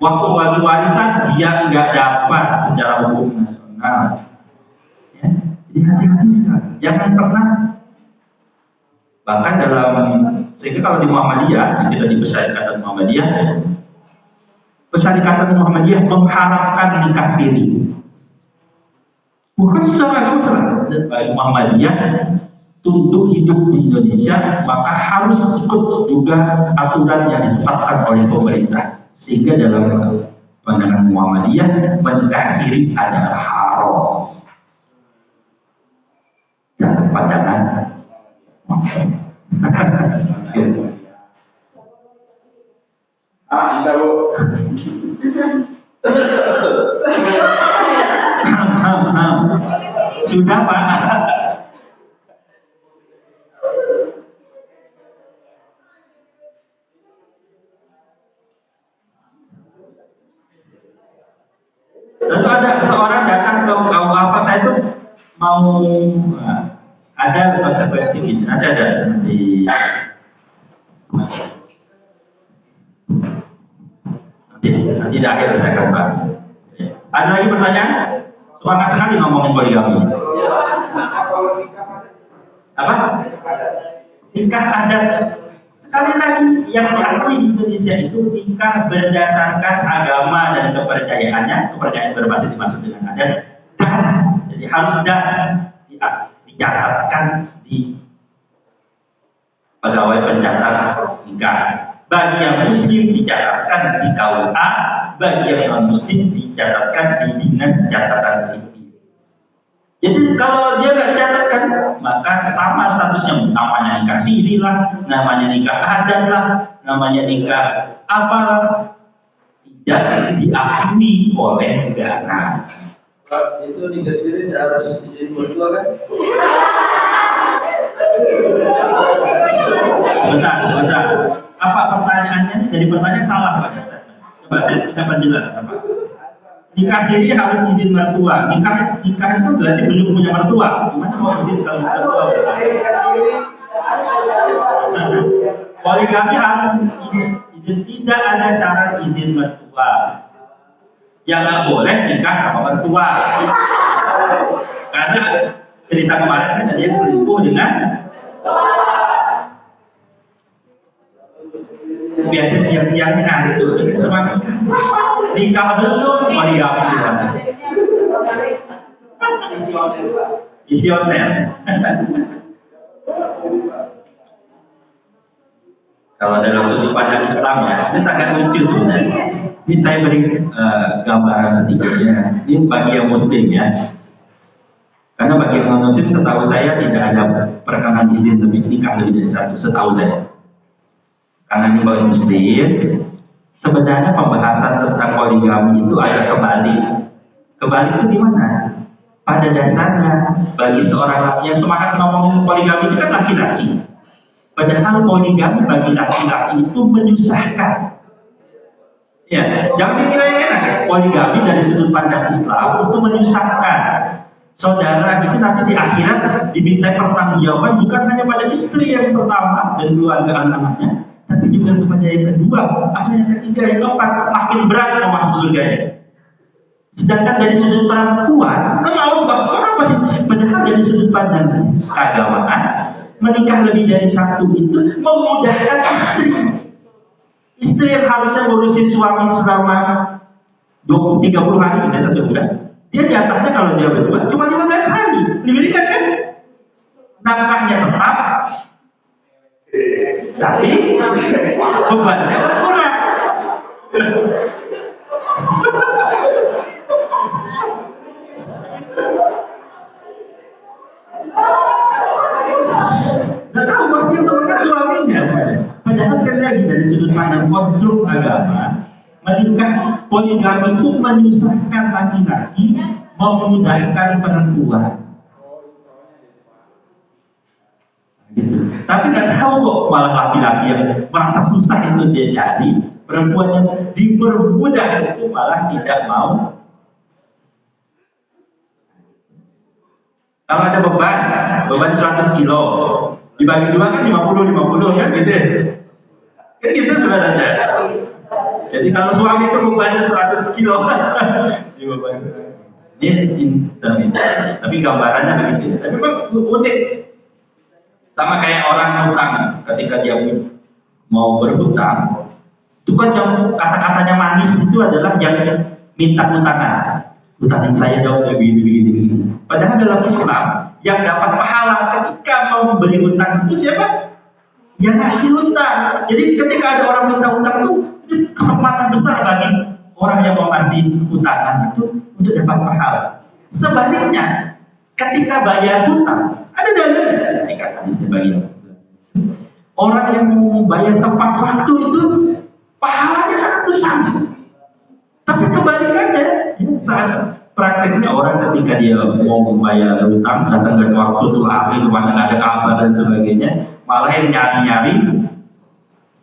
Waktu bagi warisan dia nggak dapat secara hukum nasional. Ya, jadi hati-hati sekali. Jangan pernah. Bahkan dalam, sehingga kalau di Muhammadiyah kita dibesarkan Muhammadiyah. Persyarikatan Muhammadiyah mengharapkan nikah siri. Bukan secara Muhammadiyah untuk hidup di Indonesia maka harus ikut juga aturan yang ditetapkan oleh pemerintah. Sehingga dalam pandangan Muhammadiyah menikah siri adalah haram. Dalam pandangan Bisa bu. Sudah Pak. Lalu ada seorang datang ke apa saya itu mau ada konsekuensi ini, ada di nanti di akhir saya akan bahas. Ada lagi pertanyaan? Semangat sekali ngomongin poligami. Apa? Nikah adat. Sekali lagi yang diakui di Indonesia itu nikah berdasarkan agama dan kepercayaannya, kepercayaan berbasis dimaksud dengan adat, dan jadi harus dicatatkan di pegawai pencatat nikah. Bagi yang muslim dicatatkan di KUA, bagi yang non muslim dicatatkan di dinas catatan sipil. Jadi kalau dia nggak catatkan, maka sama statusnya, namanya nikah siri lah, namanya nikah adat lah, namanya nikah apalah, tidak diakui oleh negara. Itu nikah siri harus izin mertua kan? Bentar. Apa pertanyaannya? Jadi pertanyaan salah Pak. Coba saya perjelas. Nikah siri harus izin mertua. Nikah itu berarti belum punya mertua. Gimana mau izin kalau mertua? Poligami harus izin. Tidak ada cara izin mertua. Yang nggak boleh nikah sama mertua. Karena cerita kemarin kan ada yang selingkuh dengan biasa siang-siangnya itu semakin nikah belum poligami isi hotel. Kalau dalam sudut pandang Islam ya, ini sangat lucu sebenarnya. Ini saya beri gambaran sedikitnya. Ini bagi yang muslim ya. Karena bagi yang non muslim setahu saya tidak ada perekanan izin lebih nikah lebih dari satu, setahu saya. Karena ini bagi muslim, Sebenarnya pembahasan tentang poligami itu ada kebalik. Kebalik itu gimana? Pada dasarnya bagi seorang laki yang semangat ngomongin poligami itu kan laki-laki. Padahal poligami bagi laki-laki itu menyusahkan. Ya, jangan dikira enak. Poligami dari sudut pandang Islam itu menyusahkan. Saudara itu nanti di akhirat diminta pertanggungjawaban bukan hanya pada istri yang pertama dan keluarga anak-anaknya, tapi juga kepada yang kedua, yang ketiga, yang keempat, makin berat mau masuk surga ya. Sedangkan dari sudut pandang perempuan, kan mau apa sih? Padahal dari sudut pandang keagamaan, menikah lebih dari satu itu memudahkan istri. Istri yang harusnya ngurusin suami selama 30 hari tidak satu bulan. Dia jatahnya kalau dia berdua cuma 15 hari. Diberikan kan? Nafkahnya tetap, tapi bebannya berkurang. Nggak tahu pasti temannya suaminya. Padahal kan lagi dari sudut pandang konstruk agama, menikah poligami itu menyusahkan laki-laki, memudahkan perempuan. Gitu. Tapi nggak tahu kok malah laki-laki yang merasa susah itu dia jadi, perempuan yang dipermudah itu malah tidak mau. Kalau ada beban 100 kilo, dibagi dua kan 50 kan gitu. Kan gitu sebenarnya. Jadi kalau suami itu bebannya 100 kilo, ini tapi gambarannya begitu. Tapi unik. Sama kayak orang hutang, ketika dia mau berhutang, itu kan yang kata-katanya manis itu adalah yang minta hutangan. Hutangin saya dong begini. Padahal dalam Islam yang dapat pahala ketika mau memberi hutang itu siapa? Yang ngasih hutang. Jadi ketika ada orang minta hutang itu kesempatan besar bagi orang yang mau ngasih hutangan itu untuk dapat pahala. Sebaliknya, ketika bayar hutang, ada dalilnya. Orang yang mau bayar tepat waktu itu pahalanya sangat besar. Tapi kebalikannya, saat prakteknya orang ketika dia mau membayar hutang datang ke waktu itu akhir masih ada kabar dan sebagainya, malah yang nyari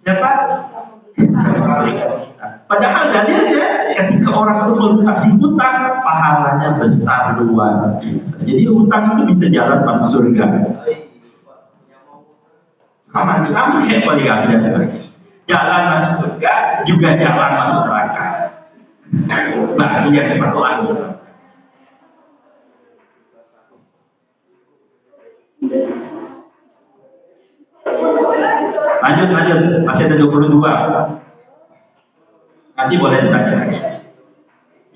siapa? Padahal dalilnya ketika orang itu melunasi hutang pahalanya besar luar. Jadi hutang itu bisa jalan masuk surga. Sama kayak poligami dan sebagainya. Jalan masuk surga juga jalan masuk neraka. Nah, ini yang diperlukan. Lanjut, masih ada 22. Nanti boleh ditanya.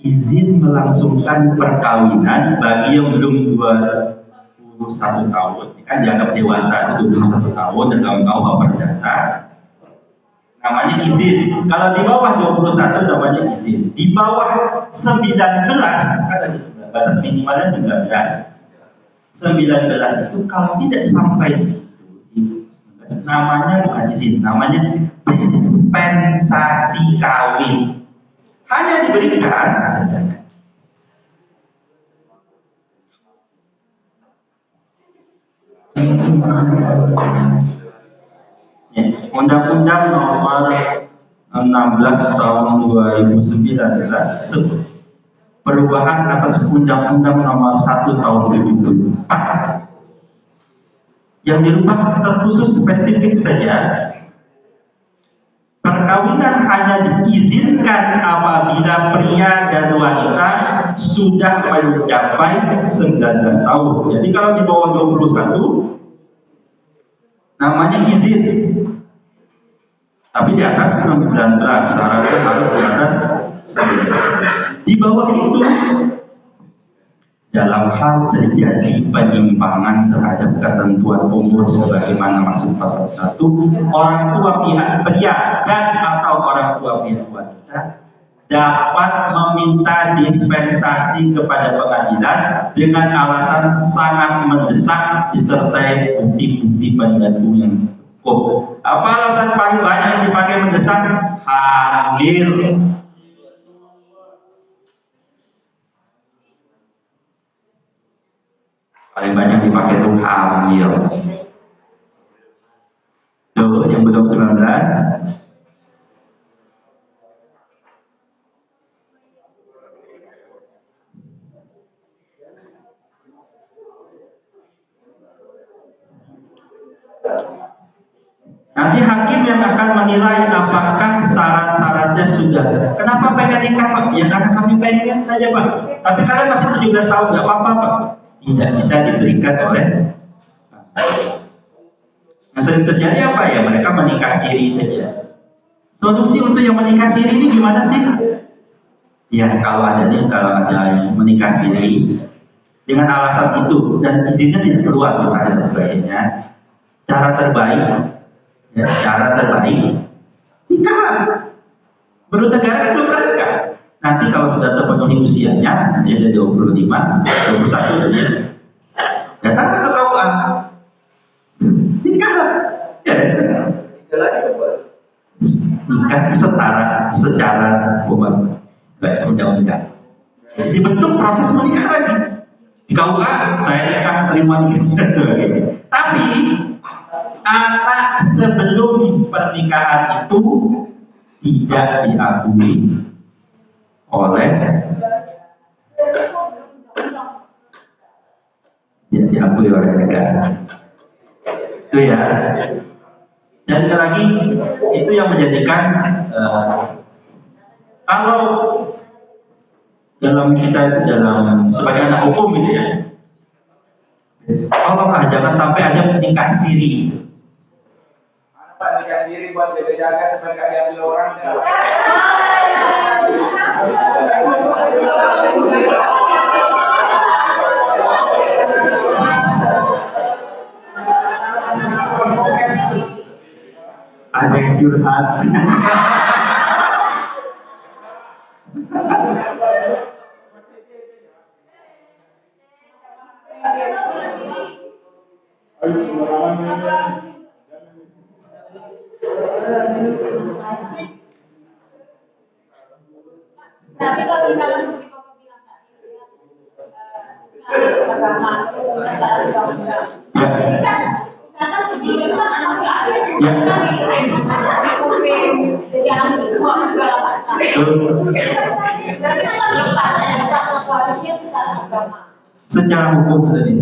Izin melangsungkan perkawinan bagi yang belum 21 tahun. Kan dianggap dewasa, 21 tahun dan kawan-kawan perdata. Namanya izin. Kalau di bawah 21 namanya izin. Di bawah 19, kan ada batas minimalnya 19. 19 itu kalau tidak sampai namanya bukan izin, namanya dispensasi kawin. Hanya diberikan Undang-Undang Nomor 16 Tahun 2019 perubahan atas Undang-Undang Nomor 1 Tahun 2004 yang dirubah terkhusus spesifik saja. Perkawinan hanya diizinkan apabila pria dan wanita sudah mencapai 19 tahun. Jadi kalau di bawah 21 namanya izin. Tapi di atas 19 syaratnya harus di atas 19. Di bawah itu dalam hal terjadi penyimpangan terhadap ketentuan umur sebagaimana maksud pasal 1, orang tua pihak pria dan atau orang tua pihak wanita dapat meminta dispensasi kepada pengadilan dengan alasan sangat mendesak disertai bukti-bukti penggantung yang cukup. Apa alasan paling banyak yang dipakai mendesak? Hamil. Paling banyak dipakai itu hamil. Tuh, yang belum 19. Nanti hakim yang akan menilai apakah syarat-syaratnya sudah. Kenapa pengen nikah, Pak? Ya karena kami pengen saja, Pak. Tapi kalian masih 17 tahun, nggak apa-apa, Pak. Tidak bisa diberikan oleh. Yang sering terjadi apa ya? Mereka menikah siri saja. Solusi untuk yang menikah siri ini gimana sih? Ya kalau ada yang menikah siri dengan alasan itu dan izinnya tidak keluar dan sebagainya, cara terbaik nikah. Menurut negara itu nikah. Nanti kalau sudah terpenuhi usianya, dia sudah 25, 21 saja, datang ke KUA, nikah. Ya, nikah secara undang-undang. Dibentuk proses menikah lagi. Di KUA saya nikah terima nikah. Tapi anak sebelum pernikahan itu tidak diakui oleh negara. Itu ya. Dan lagi itu yang menjadikan kalau dalam kita dalam sebagai anak hukum gitu ya. Tolonglah jangan sampai ada menikah siri. Pak nikah siri buat jaga-jaga supaya nggak diambil orang. Ada yang curhat. Tapi kalau misalnya secara hukum tadi,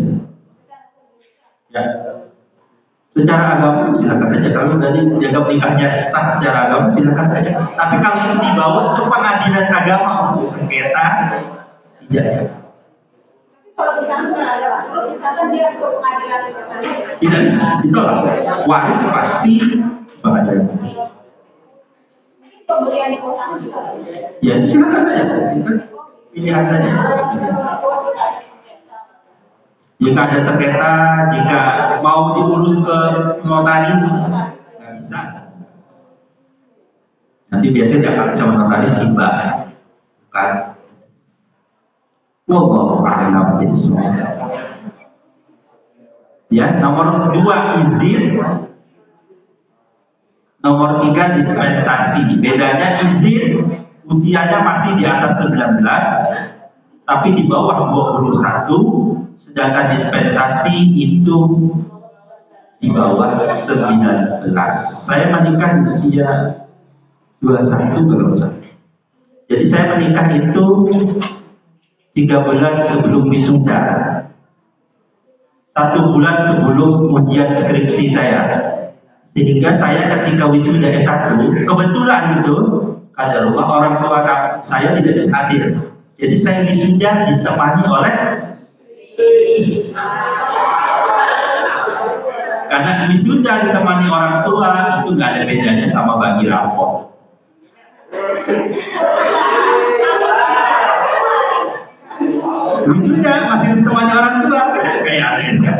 ya, secara agama silakan saja. Kalau tadi jaga nikahnya sah secara agama silakan saja. Tapi kalau itu dibawa ke pengadilan agama untuk sengketa, tidak. kalau misalkan dia ke pengadilan Tidak bisa ditolak. Waris pasti pengadilan. pemberian utang Ya silakan saja. Pilihan saja. Jika ada sengketa, jika mau diurus ke notaris, nggak bisa. Nanti biasanya jangan sama notaris hibah, kan? Wallahu a'lam bishawab. Ya, nomor 2 izin, nomor 3 dispensasi. Bedanya izin usianya masih di atas 19, tapi di bawah 21. Sedangkan dispensasi itu di bawah 19. Saya menikah di usia 21 belum. Jadi saya menikah itu 3 bulan sebelum wisuda, 1 bulan sebelum ujian skripsi saya. Sehingga saya ketika wisuda S1, kebetulan itu kadarullah orang tua saya tidak hadir. Jadi saya wisuda ditemani oleh karena wisuda ditemani orang tua itu nggak ada bedanya sama bagi rapor. Wisuda masih ditemani orang tua kayak ada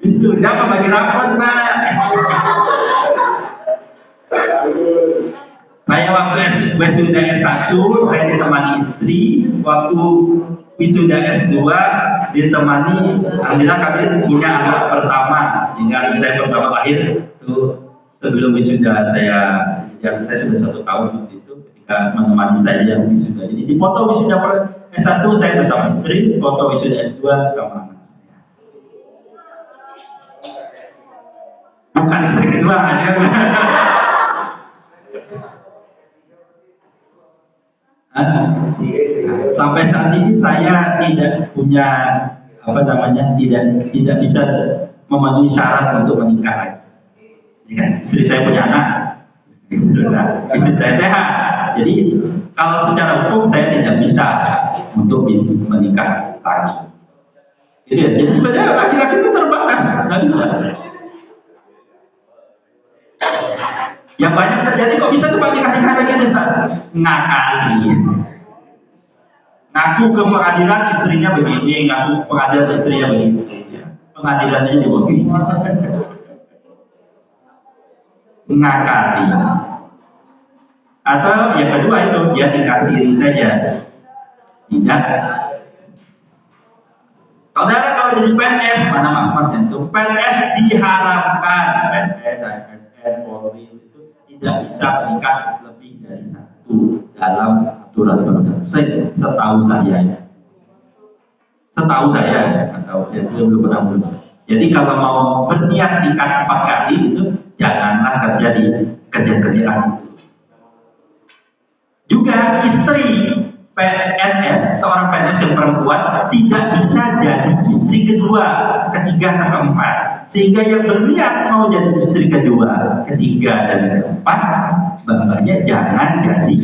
wisuda sama bagi rapor nah. Saya waktu wisuda S1 saya ditemani istri, waktu wisuda S2 ditemani, alhamdulillah kami punya anak pertama, hingga saya pertama lahir itu sebelum wisuda saya sudah 1 tahun waktu itu ketika menemani saya yang wisuda. Jadi di foto wisuda S1 saya bersama istri, foto wisuda S2 sama anak. Bukan istri kedua aja. Sampai saat ini saya tidak punya tidak bisa memenuhi syarat untuk menikah. Ya, istri saya punya anak, istri saya sehat. Jadi kalau secara hukum saya tidak bisa untuk menikah lagi. Jadi sebenarnya laki-laki itu terbatas, nggak bisa. Yang banyak terjadi kok bisa tuh nikah lagi ngakali. Ngaku ke pengadilan istrinya begini, ngaku ke pengadilan istrinya begini. Pengadilannya juga begini. Ngakali. Atau yang kedua itu dia dikasih diri saja. Tidak. Saudara kalau jadi PNS, mana Mas itu? PNS diharapkan PNS, ASN, Polri itu tidak bisa menikah lebih dari 1 dalam aturan perundang. Setahu saya, atau saya belum pernah berusaha. Jadi kalau mau berniat nikah 4 kali itu janganlah terjadi kerjaan. Juga istri PNS, seorang PNS yang perempuan tidak bisa jadi istri kedua, ketiga, atau keempat. Sehingga yang berniat mau jadi istri kedua, ketiga, dan keempat, sebenarnya jangan jadi.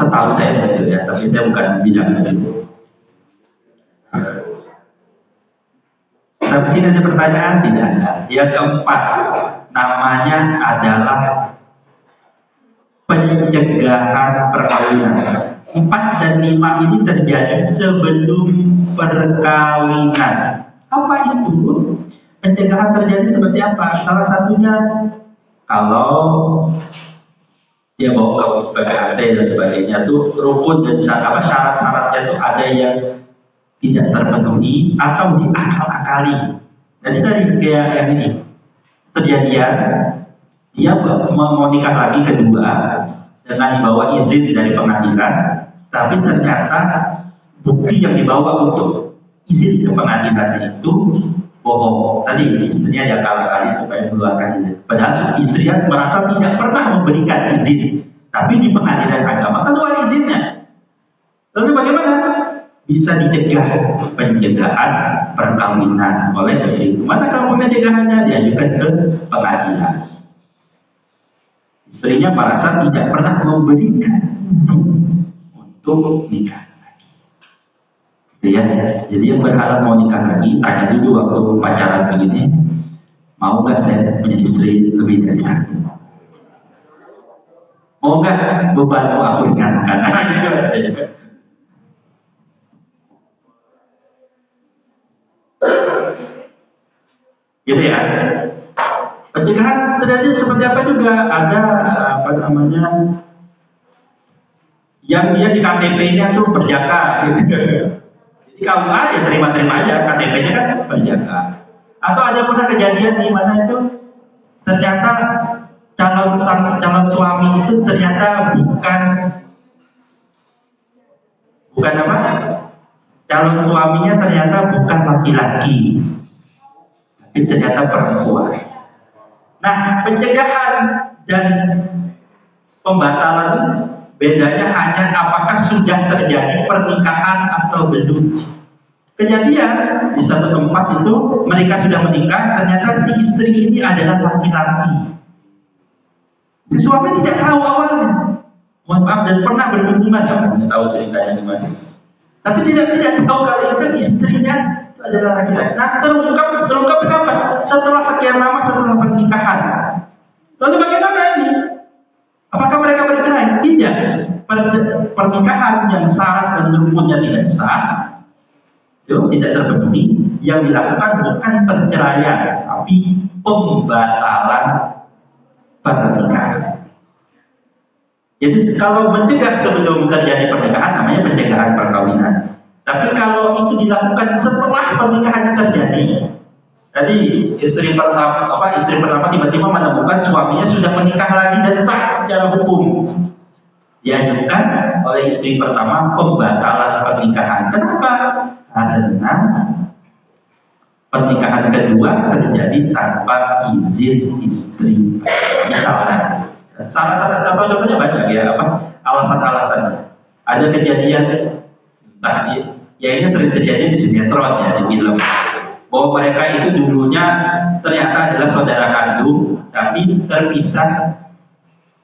Setahu saya begitu ya, tapi saya bukan bidang itu. Tapi ini ada pertanyaan tidak ada. Yang keempat, namanya adalah pencegahan perkawinan. 4 dan 5 ini terjadi sebelum perkawinan. Apa itu? Pencegahan terjadi seperti apa? Salah satunya kalau dia bawa ke PPAT dan sebagainya itu rukun dan syarat-syaratnya itu ada yang tidak terpenuhi atau diakal-akali. Jadi dari kayak yang ini kejadian dia mau nikah lagi kedua dengan dibawa izin dari pengadilan, tapi ternyata bukti yang dibawa untuk izin ke pengadilan itu bohong. Tadi istrinya diakal-akali supaya mengeluarkan izin. Padahal istrinya merasa tidak pernah memberikan izin, tapi di pengadilan agama keluar izinnya. Lalu bagaimana? Bisa dicegah pencegahan perkawinan oleh istri. Mana kalau pencegahannya diajukan ke pengadilan. Istrinya merasa tidak pernah memberikan untuk nikah lagi. Ya, jadi yang berharap mau nikah lagi, tanya dulu waktu pacaran begini, mau nggak saya punya istri lebih dari 1? Mau nggak bebanku aku ingatkan? Gitu ya. Pencegahan terjadi seperti apa juga ada yang dia di KTP-nya tuh berjaka gitu. Jadi kalau ya terima-terima aja, KTP-nya kan berjaka. Atau ada pernah kejadian di mana itu ternyata calon suami itu ternyata bukan apa? Calon suaminya ternyata bukan laki-laki, tapi ternyata perempuan. Nah, pencegahan dan pembatalan bedanya hanya apakah sudah terjadi pernikahan atau belum. Kejadian di satu tempat itu mereka sudah menikah, ternyata si istri ini adalah laki-laki. Si suami tidak tahu awalnya, mohon maaf, dan pernah berhubungan, tidak tahu ceritanya gimana. Tapi tidak tahu kalau itu kan istrinya adalah laki-laki. Nah, terungkap kapan? Setelah sekian lama setelah pernikahan. Lalu bagaimana ini? Apakah mereka bercerai? Tidak. Pernikahan yang syarat dan rukunnya tidak sah, itu tidak terpenuhi. Yang dilakukan bukan perceraian, tapi pembatalan pernikahan. Jadi kalau mencegah sebelum terjadi pernikahan namanya pencegahan perkawinan. Tapi kalau itu dilakukan setelah pernikahan terjadi, jadi istri pertama tiba-tiba menemukan suaminya sudah menikah lagi dan sah secara hukum, diajukan oleh istri pertama pembatalan pernikahan. Kenapa? Karena pernikahan kedua terjadi tanpa izin istri. Misalnya, contohnya banyak ya, alasan-alasan. Ada kejadian, ya ini sering terjadi di sinetron ya, di film, bahwa mereka itu dulunya ternyata adalah saudara kandung, tapi terpisah.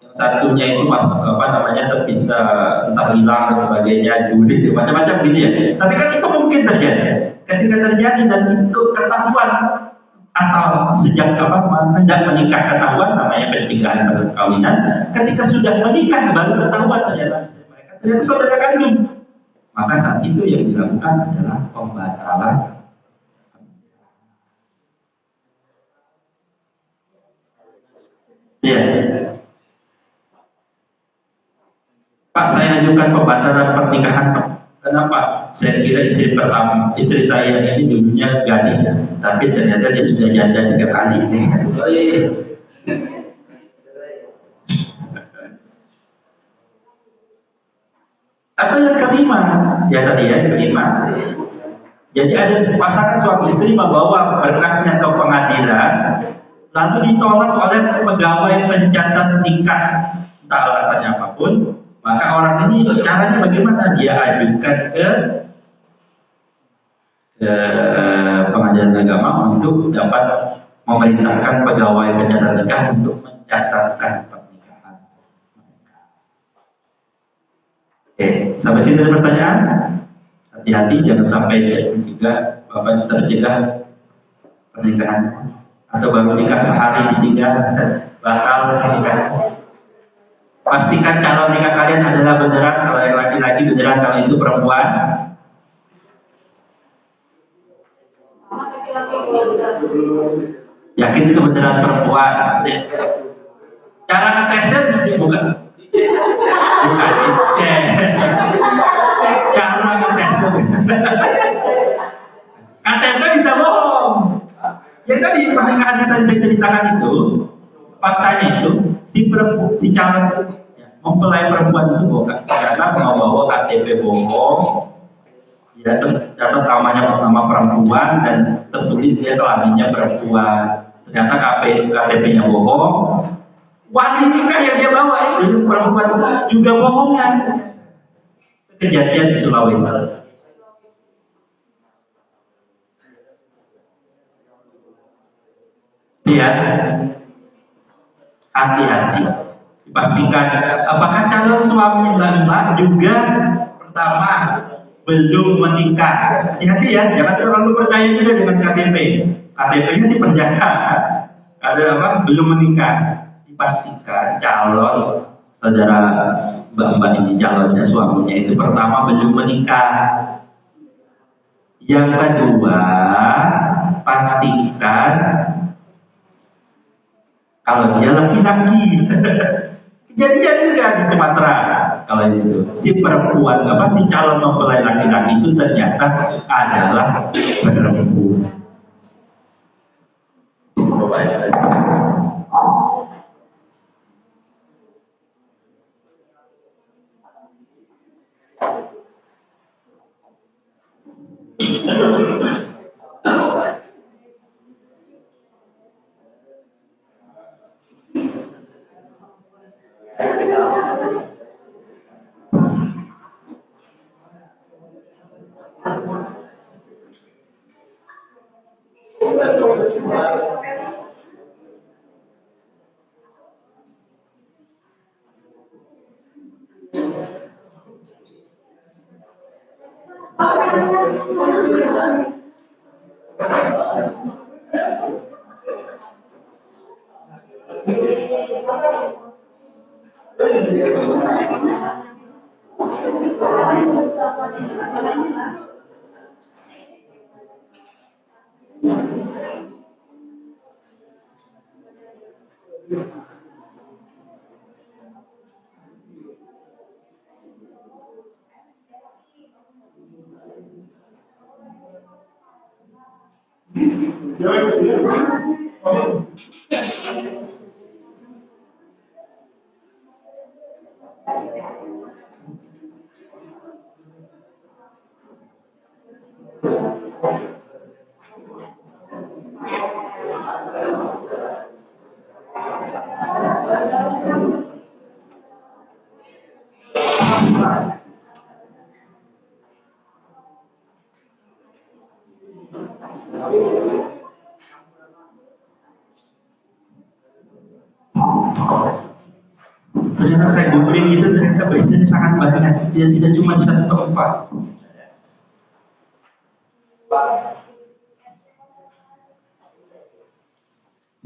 Yang satunya itu terpisah, entah hilang dan sebagainya, julid, macam-macam gitu ya. Tapi kan itu mungkin terjadi. Ketika terjadi dan itu ketahuan atau sejak menikah ketahuan, namanya pencegahan perkawinan. Ketika sudah menikah baru ketahuan ternyata saudara kandung. Maka saat itu yang dilakukan adalah pembatalan. Ya, Pak, saya ajukan pembatalan pernikahan. Kenapa? Saya kira istri saya ini dulunya gadis, tapi ternyata dia sudah janda 3 kali. Atau yang kelima, kelima. Jadi ada pasangan suami istri membawa berkasnya ke pengadilan, lalu ditolak oleh pegawai pencatat nikah, entah alasannya apapun. Maka orang ini caranya bagaimana? Dia ajukan ke pengadilan agama untuk dapat memerintahkan pegawai pencatat nikah untuk mencatatkan pernikahan. Oke, sampai sini ada pertanyaan? Hati-hati jangan sampai juga Bapak tercegah pernikahan atau baru nikah sehari ditinggal batal pernikahan. Pastikan calon nikah kalian adalah beneran, kalau yang laki-laki beneran, kalau itu perempuan. Yakin itu beneran perempuan. Cara ngetesnya bukan cara ngetesnya. Ngetesnya bisa bohong. Ya tadi pernikahan yang tadi saya ceritakan itu, faktanya itu si calon mempelai perempuan itu bohong, ternyata membawa KTP bohong, ya tercatat nama perempuan dan tertulis dia kelaminnya perempuan, ternyata KTP-nya bohong, wali nikah yang dia bawa itu perempuan juga bohongan. Kejadian di Sulawesi. Ya, hati-hati. Dipastikan apakah calon suami Mbak juga pertama belum menikah. Hati-hati ya, jangan terlalu percaya juga dengan KTP. KTP-nya sih penjaga. Ada belum menikah. Dipastikan calon saudara Mbak ini calonnya suaminya itu pertama belum menikah. Yang kedua, pastikan kalau dia laki-laki. Kejadian juga di Sumatera. Kalau itu, si perempuan si calon mempelai laki-laki itu ternyata adalah perempuan. Ternyata saya googling itu ternyata berita sangat banyak, dia tidak cuma di satu tempat.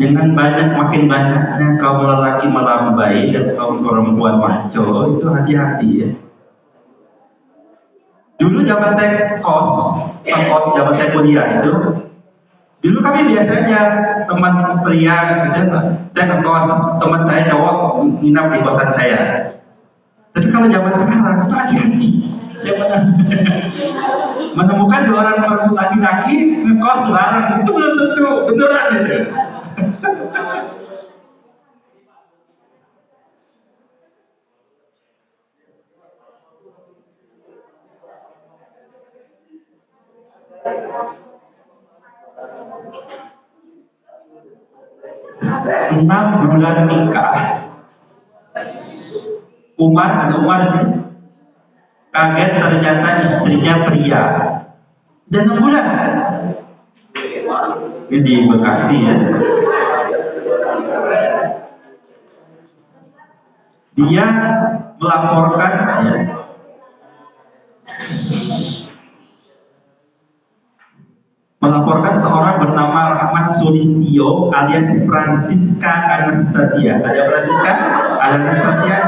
Dengan makin banyaknya kaum lelaki melambai dan kaum perempuan maco, itu hati-hati ya. Dulu zaman saya zaman saya kuliah itu, dulu kami biasanya teman pria gitu, saya ngekos, teman saya cowok nginap di kosan saya. Tapi kalau zaman sekarang itu hati-hati. Saya menemukan 2 orang laki-laki ngekos larang, itu belum tentu beneran gitu. Enam bulan nikah, Umar kaget ternyata istrinya pria. Dan 6 bulan ini di Bekasi ya. Dia melaporkan ya, seorang bernama Rahmat Sulistyo alias Francisca Anastasia. Ada Francisca? Ada Anastasia?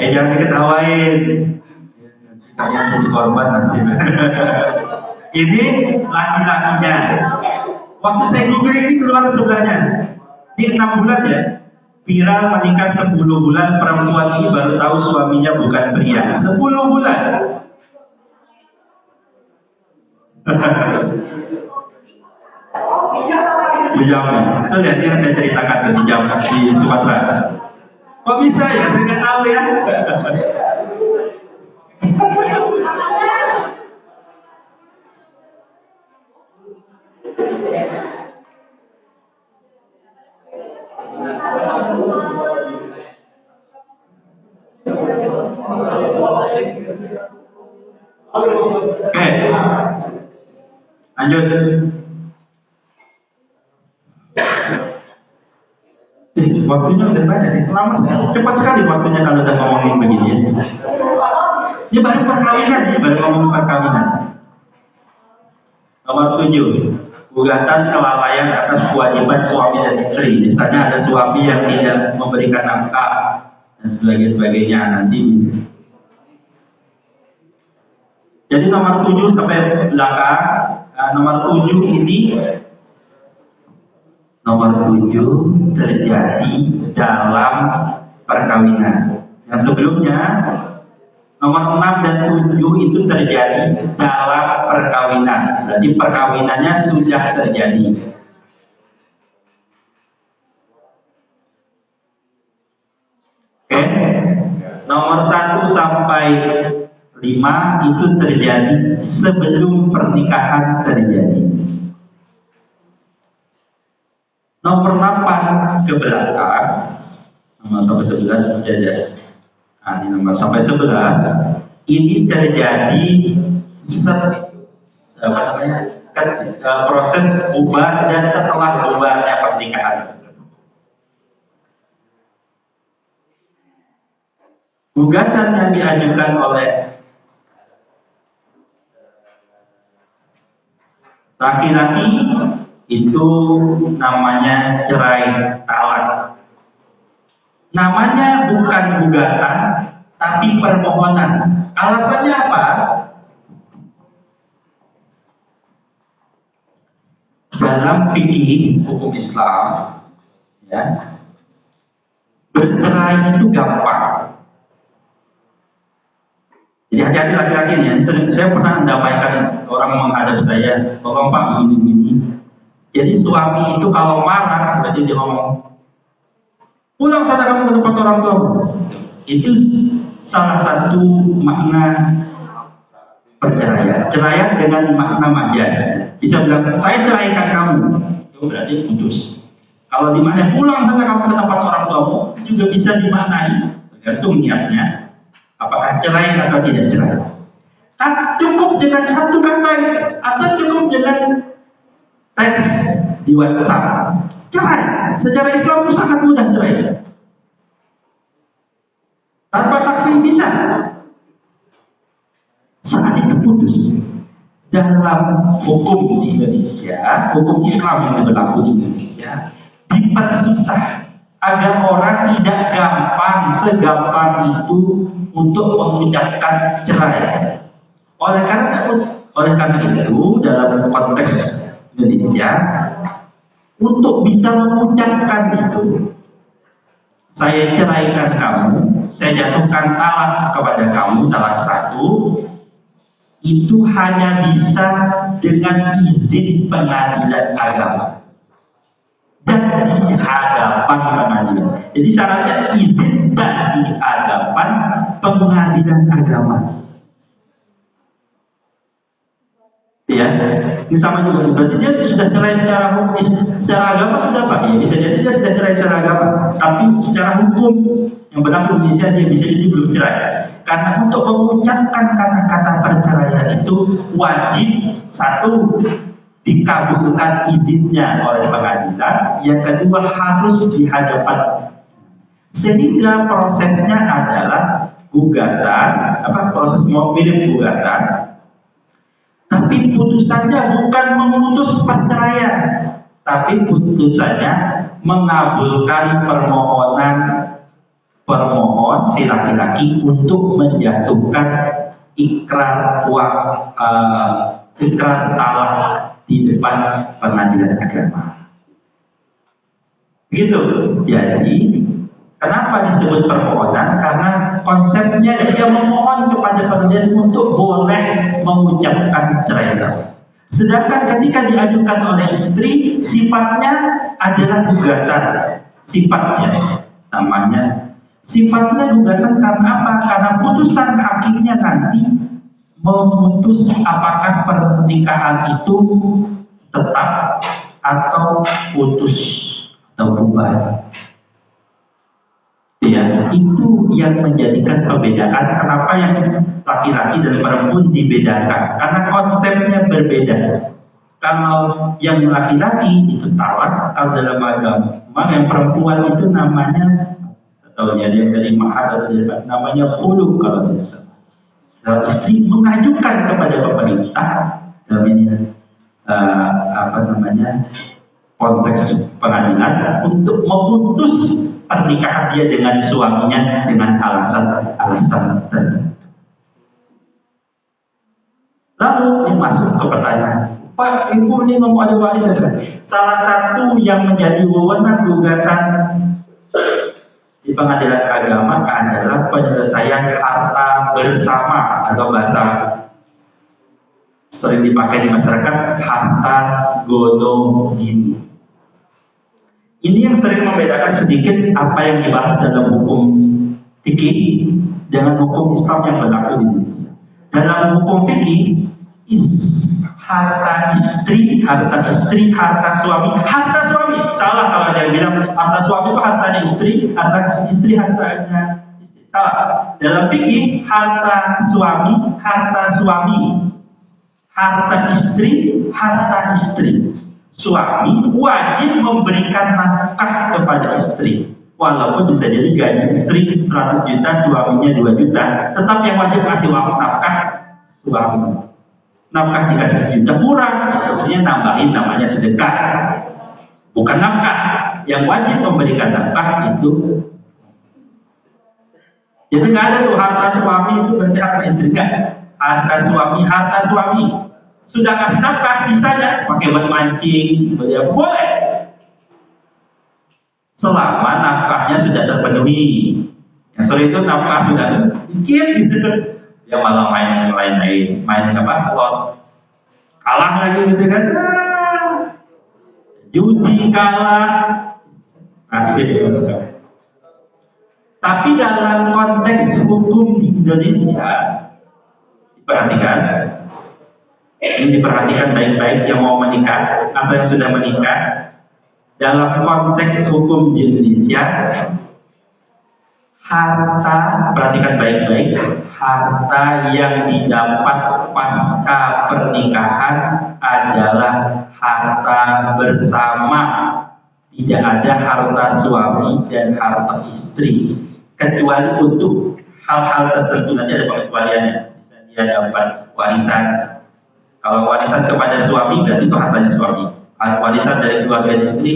Jangan diketawain. Saya jadi korban nanti. Ini laki-lakinya. Waktu saya Google ini keluar sebelahnya. Ini 6 bulan ya. Viral menikah 10 bulan, perempuan ini baru tahu suaminya bukan pria. 10 bulan. Di Jawa. Itu lihat yang saya ceritakan di Jawa, di Sumatera. Kok bisa ya? Saya nggak tahu ya. Oke, lanjut. Waktunya udah banyak nih. Cepat sekali waktunya kalau udah ngomongin begini ya. Ini baru perkawinan ya, baru ngomongin perkawinan. Nomor 7, gugatan kelalaian atas kewajiban suami dan istri. Misalnya ada suami yang tidak memberikan nafkah dan sebagainya nanti. Jadi nomor 7 sampai belakang, nomor 7 ini terjadi dalam perkawinan. Yang sebelumnya nomor 6 dan 7 itu terjadi dalam perkawinan. Jadi perkawinannya sudah terjadi. Oke. Nomor 1 sampai 5 itu terjadi sebelum pernikahan terjadi. Nomor 8 ke belakang, nomor sampai 11 terjadi. Ini nomor sampai 11 ini terjadi proses bubar dan setelah bubarnya pernikahan. Gugatan yang diajukan oleh laki-laki itu namanya cerai talak. Namanya bukan gugatan, tapi permohonan. Alasannya apa? Dalam fikih hukum Islam, ya, bercerai itu gampang. Jadi hati-hati laki-laki nih. Saya pernah mendamaikan orang menghadap saya, tolong Pak begini-begini. Jadi suami itu kalau marah, berarti dia ngomong, pulang sana kamu ke tempat orang tua. Itu salah satu makna perceraian. Ceraian dengan makna manja. Bisa bilang, saya ceraikan kamu. Itu berarti putus. Kalau dimana pulang sana kamu ke tempat orang tuamu, juga bisa dimaknai. Tergantung niatnya. Apakah cerai atau tidak cerai? Cukup dengan satu kata atau cukup dengan teks di WhatsApp. Cerai. Secara Islam itu sangat mudah cerai. Tanpa saksi bisa. Saat itu putus. Dalam hukum di Indonesia, hukum Islam yang berlaku di Indonesia, diperpisah agar orang tidak segampang itu untuk mengucapkan cerai. Oleh karena itu dalam konteks Indonesia, untuk bisa mengucapkan itu, saya ceraikan kamu, saya jatuhkan talak kepada kamu salah satu, itu hanya bisa dengan izin pengadilan agama dan di hadapan pengadilan. Jadi syaratnya izin dan di hadapan pengadilan agama. Ya, ini sama juga. Berarti dia sudah cerai secara hukum, secara agama sudah Pak. Ya, bisa jadi dia sudah cerai secara agama, tapi secara hukum yang berlaku di Indonesia dia bisa jadi belum cerai. Karena untuk mengucapkan kata-kata perceraian itu wajib satu dikabulkan izinnya oleh pengadilan, yang kedua harus di hadapan. Sehingga prosesnya adalah gugatan, proses mau pilih gugatan. Tapi putusannya bukan memutus perceraian, tapi putusannya mengabulkan permohonan si laki-laki untuk menjatuhkan ikrar talak di depan pengadilan agama. Gitu. Jadi kenapa disebut permohonan? Karena konsepnya dia memohon kepada pengadilan untuk boleh mengucapkan cerai. Sedangkan ketika diajukan oleh istri, sifatnya adalah gugatan. Sifatnya gugatan karena apa? Karena putusan hakimnya nanti memutus apakah pernikahan itu tetap atau putus atau bubar. Ya, itu yang menjadikan perbedaan kenapa yang laki-laki dan perempuan dibedakan, karena konsepnya berbeda. Kalau yang laki-laki itu talak, kalau dalam agama yang perempuan itu namanya, atau dia dari mahar atau namanya khulu kalau tidak salah. Kalau istri mengajukan kepada pemerintah dalam ini konteks pengadilan untuk memutus pernikahan dia dengan suaminya dengan alasan tertentu. Lalu masuk ke pertanyaan, Pak, Ibu ini mau ada wali. Salah satu yang menjadi wewenang gugatan di pengadilan agama adalah penyelesaian harta bersama atau bahasa sering dipakai di masyarakat, harta gono gini. Ini yang sering membedakan sedikit apa yang dibahas dalam hukum fikih dengan hukum Islam yang berlaku di Indonesia. Dalam hukum fikih, harta istri, harta suami. Salah kalau ada yang bilang harta suami itu hartanya istri, hartanya istri. Salah. Dalam fikih, harta suami, harta istri. Suami wajib memberikan nafkah kepada istri. Walaupun bisa jadi gaji istri 100 juta, suaminya 2 juta, tetap yang wajib kasih nafkah suami. Nafkah 300 juta kurang, sebenarnya nambahin namanya sedekah. Bukan nafkah. Yang wajib memberikan nafkah itu. Jadi nggak ada tuh harta suami itu berarti harta istri, kan? Harta suami. Sudah kasih nafkah, bisanya pakai buat mancing, boleh. Selama nafkah nafkahnya sudah terpenuhi. Yang sore itu nafkah sudah sedikit gitu. Dia malah main lain-lain, main apa? Slot. Kalah lagi gitu kan. Judi kalah. Asik. Tapi dalam konteks hukum di Indonesia, diperhatikan, ini diperhatikan baik-baik yang mau menikah atau yang sudah menikah. Dalam konteks hukum di Indonesia, harta, perhatikan baik-baik, harta yang didapat pasca pernikahan adalah harta bersama. Tidak ada harta suami dan harta istri, kecuali untuk hal-hal tertentu. Nanti ada pengecualiannya. Dia dapat warisan. Kalau warisan kepada suami, berarti itu hartanya suami. Warisan dari keluarga istri,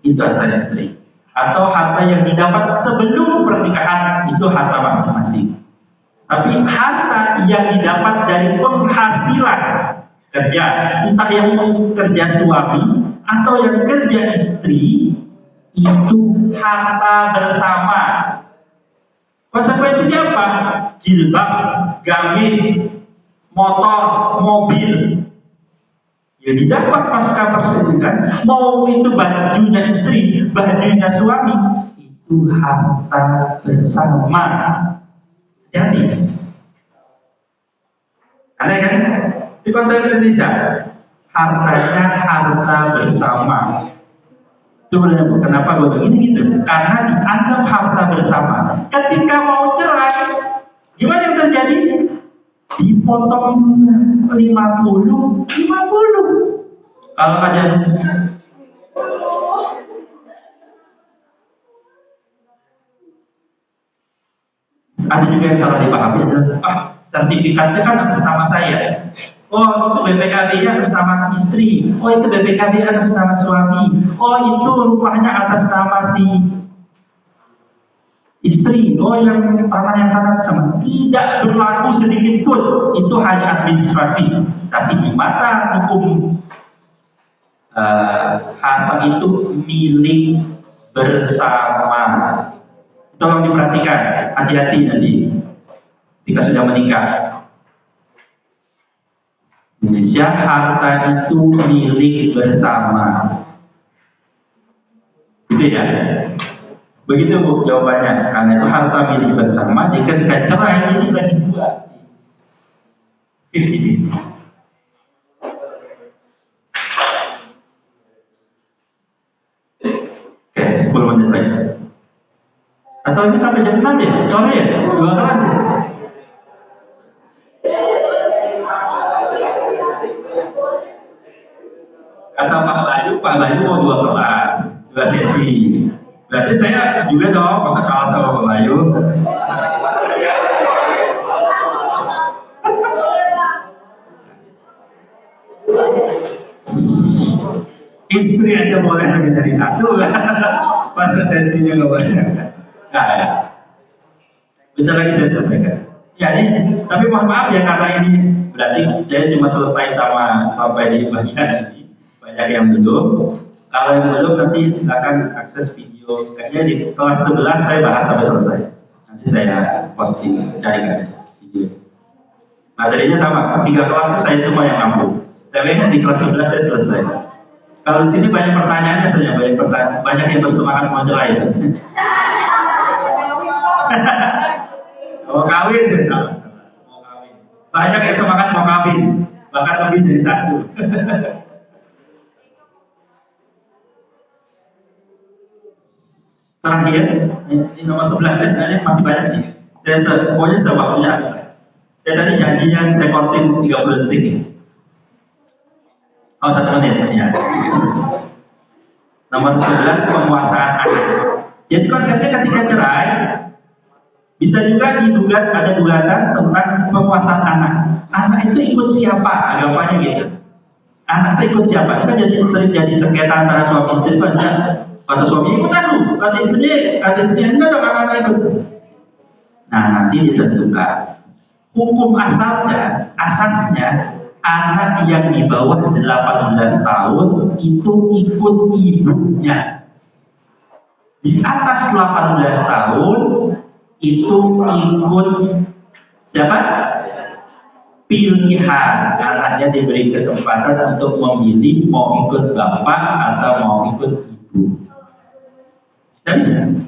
itu hartanya istri. Atau harta yang didapat sebelum pernikahan, itu harta masing-masing. Tapi harta yang didapat dari penghasilan kerja, entah yang kerja suami atau yang kerja istri, itu harta bersama. Konsekuensinya apa? Jilbab, gamis, motor, mobil. Ya didapat pasca perselingkuhan, mau itu bajunya istri, bajunya suami, itu harta bersama. Jadi, aneh kan? Di konteks Indonesia, hartanya harta bersama. Sebenarnya kenapa gue begini gitu? Karena dianggap harta bersama. Ketika mau cerai, gimana yang terjadi? Dipotong 50. Kalau ada juga yang salah dipahami, sertifikatnya kan bersama saya. Oh, itu BPKB-nya bersama istri. Oh, itu BPKB-nya bersama suami. Oh, itu rupanya atas nama si istri. Oh, yang tanah yang sama. Tidak berlaku sedikit pun. Itu hanya administrasi. Tapi di mata hukum, harta itu milik bersama. Tolong diperhatikan, hati-hati nanti jika sudah menikah. Indonesia, harta itu milik bersama. Gitu ya. Begitu Bu jawabannya. Karena itu harta milik bersama, jika cerai ini lagi dua. Oke, 10 menit lagi. Atau ini sampai jam 6 ya? Sore ya? 2 kelas ya? Kata Pak Bayu mau 2 kelas, 2 sesi. Berarti saya juga dong, kalau kalah sama Pak Bayu. Istri aja boleh lebih dari 1 kan? Masa sesinya nggak boleh. Nah ya. Bisa lagi saya sampaikan. Ya ini, tapi mohon maaf ya karena ini berarti saya cuma selesai sampai di bagian ini. Banyak yang belum. Kalau yang belum nanti silakan akses video. Kayaknya di kelas 11 saya bahas sampai selesai. Nanti saya posting carikan video. Materinya sama. 3 kelas saya cuma yang mampu. Tapi di kelas 11 saya selesai. Kalau di sini banyak pertanyaannya saja, banyak yang bersemangat mau cerai. Mau kawin, mau kawin. Banyak yang semangat mau kawin, bahkan lebih dari 1. Terakhir, ini nomor 11 ini masih banyak nih. Dan pokoknya sudah waktunya. Saya tadi janjinya recording 30 detik. Oh, 1 menit ya. Nomor 11, penguasaan anak. Jadi konsepnya ketika cerai, bisa juga ada gugatan tentang penguasaan anak. Anak itu ikut siapa? Agamanya gitu. Anak itu ikut siapa? Itu kan sering jadi sengketa antara suami istri. Kata suami ikut aku, kata istrinya enggak dong anak itu. Nah nanti ditentukan. Hukum asasnya anak yang di bawah 18 tahun itu ikut ibunya. Di atas 18 tahun itu ikut siapa? Pilihan. Anaknya diberi kesempatan untuk memilih mau ikut bapak atau mau ikut ibu. Jadi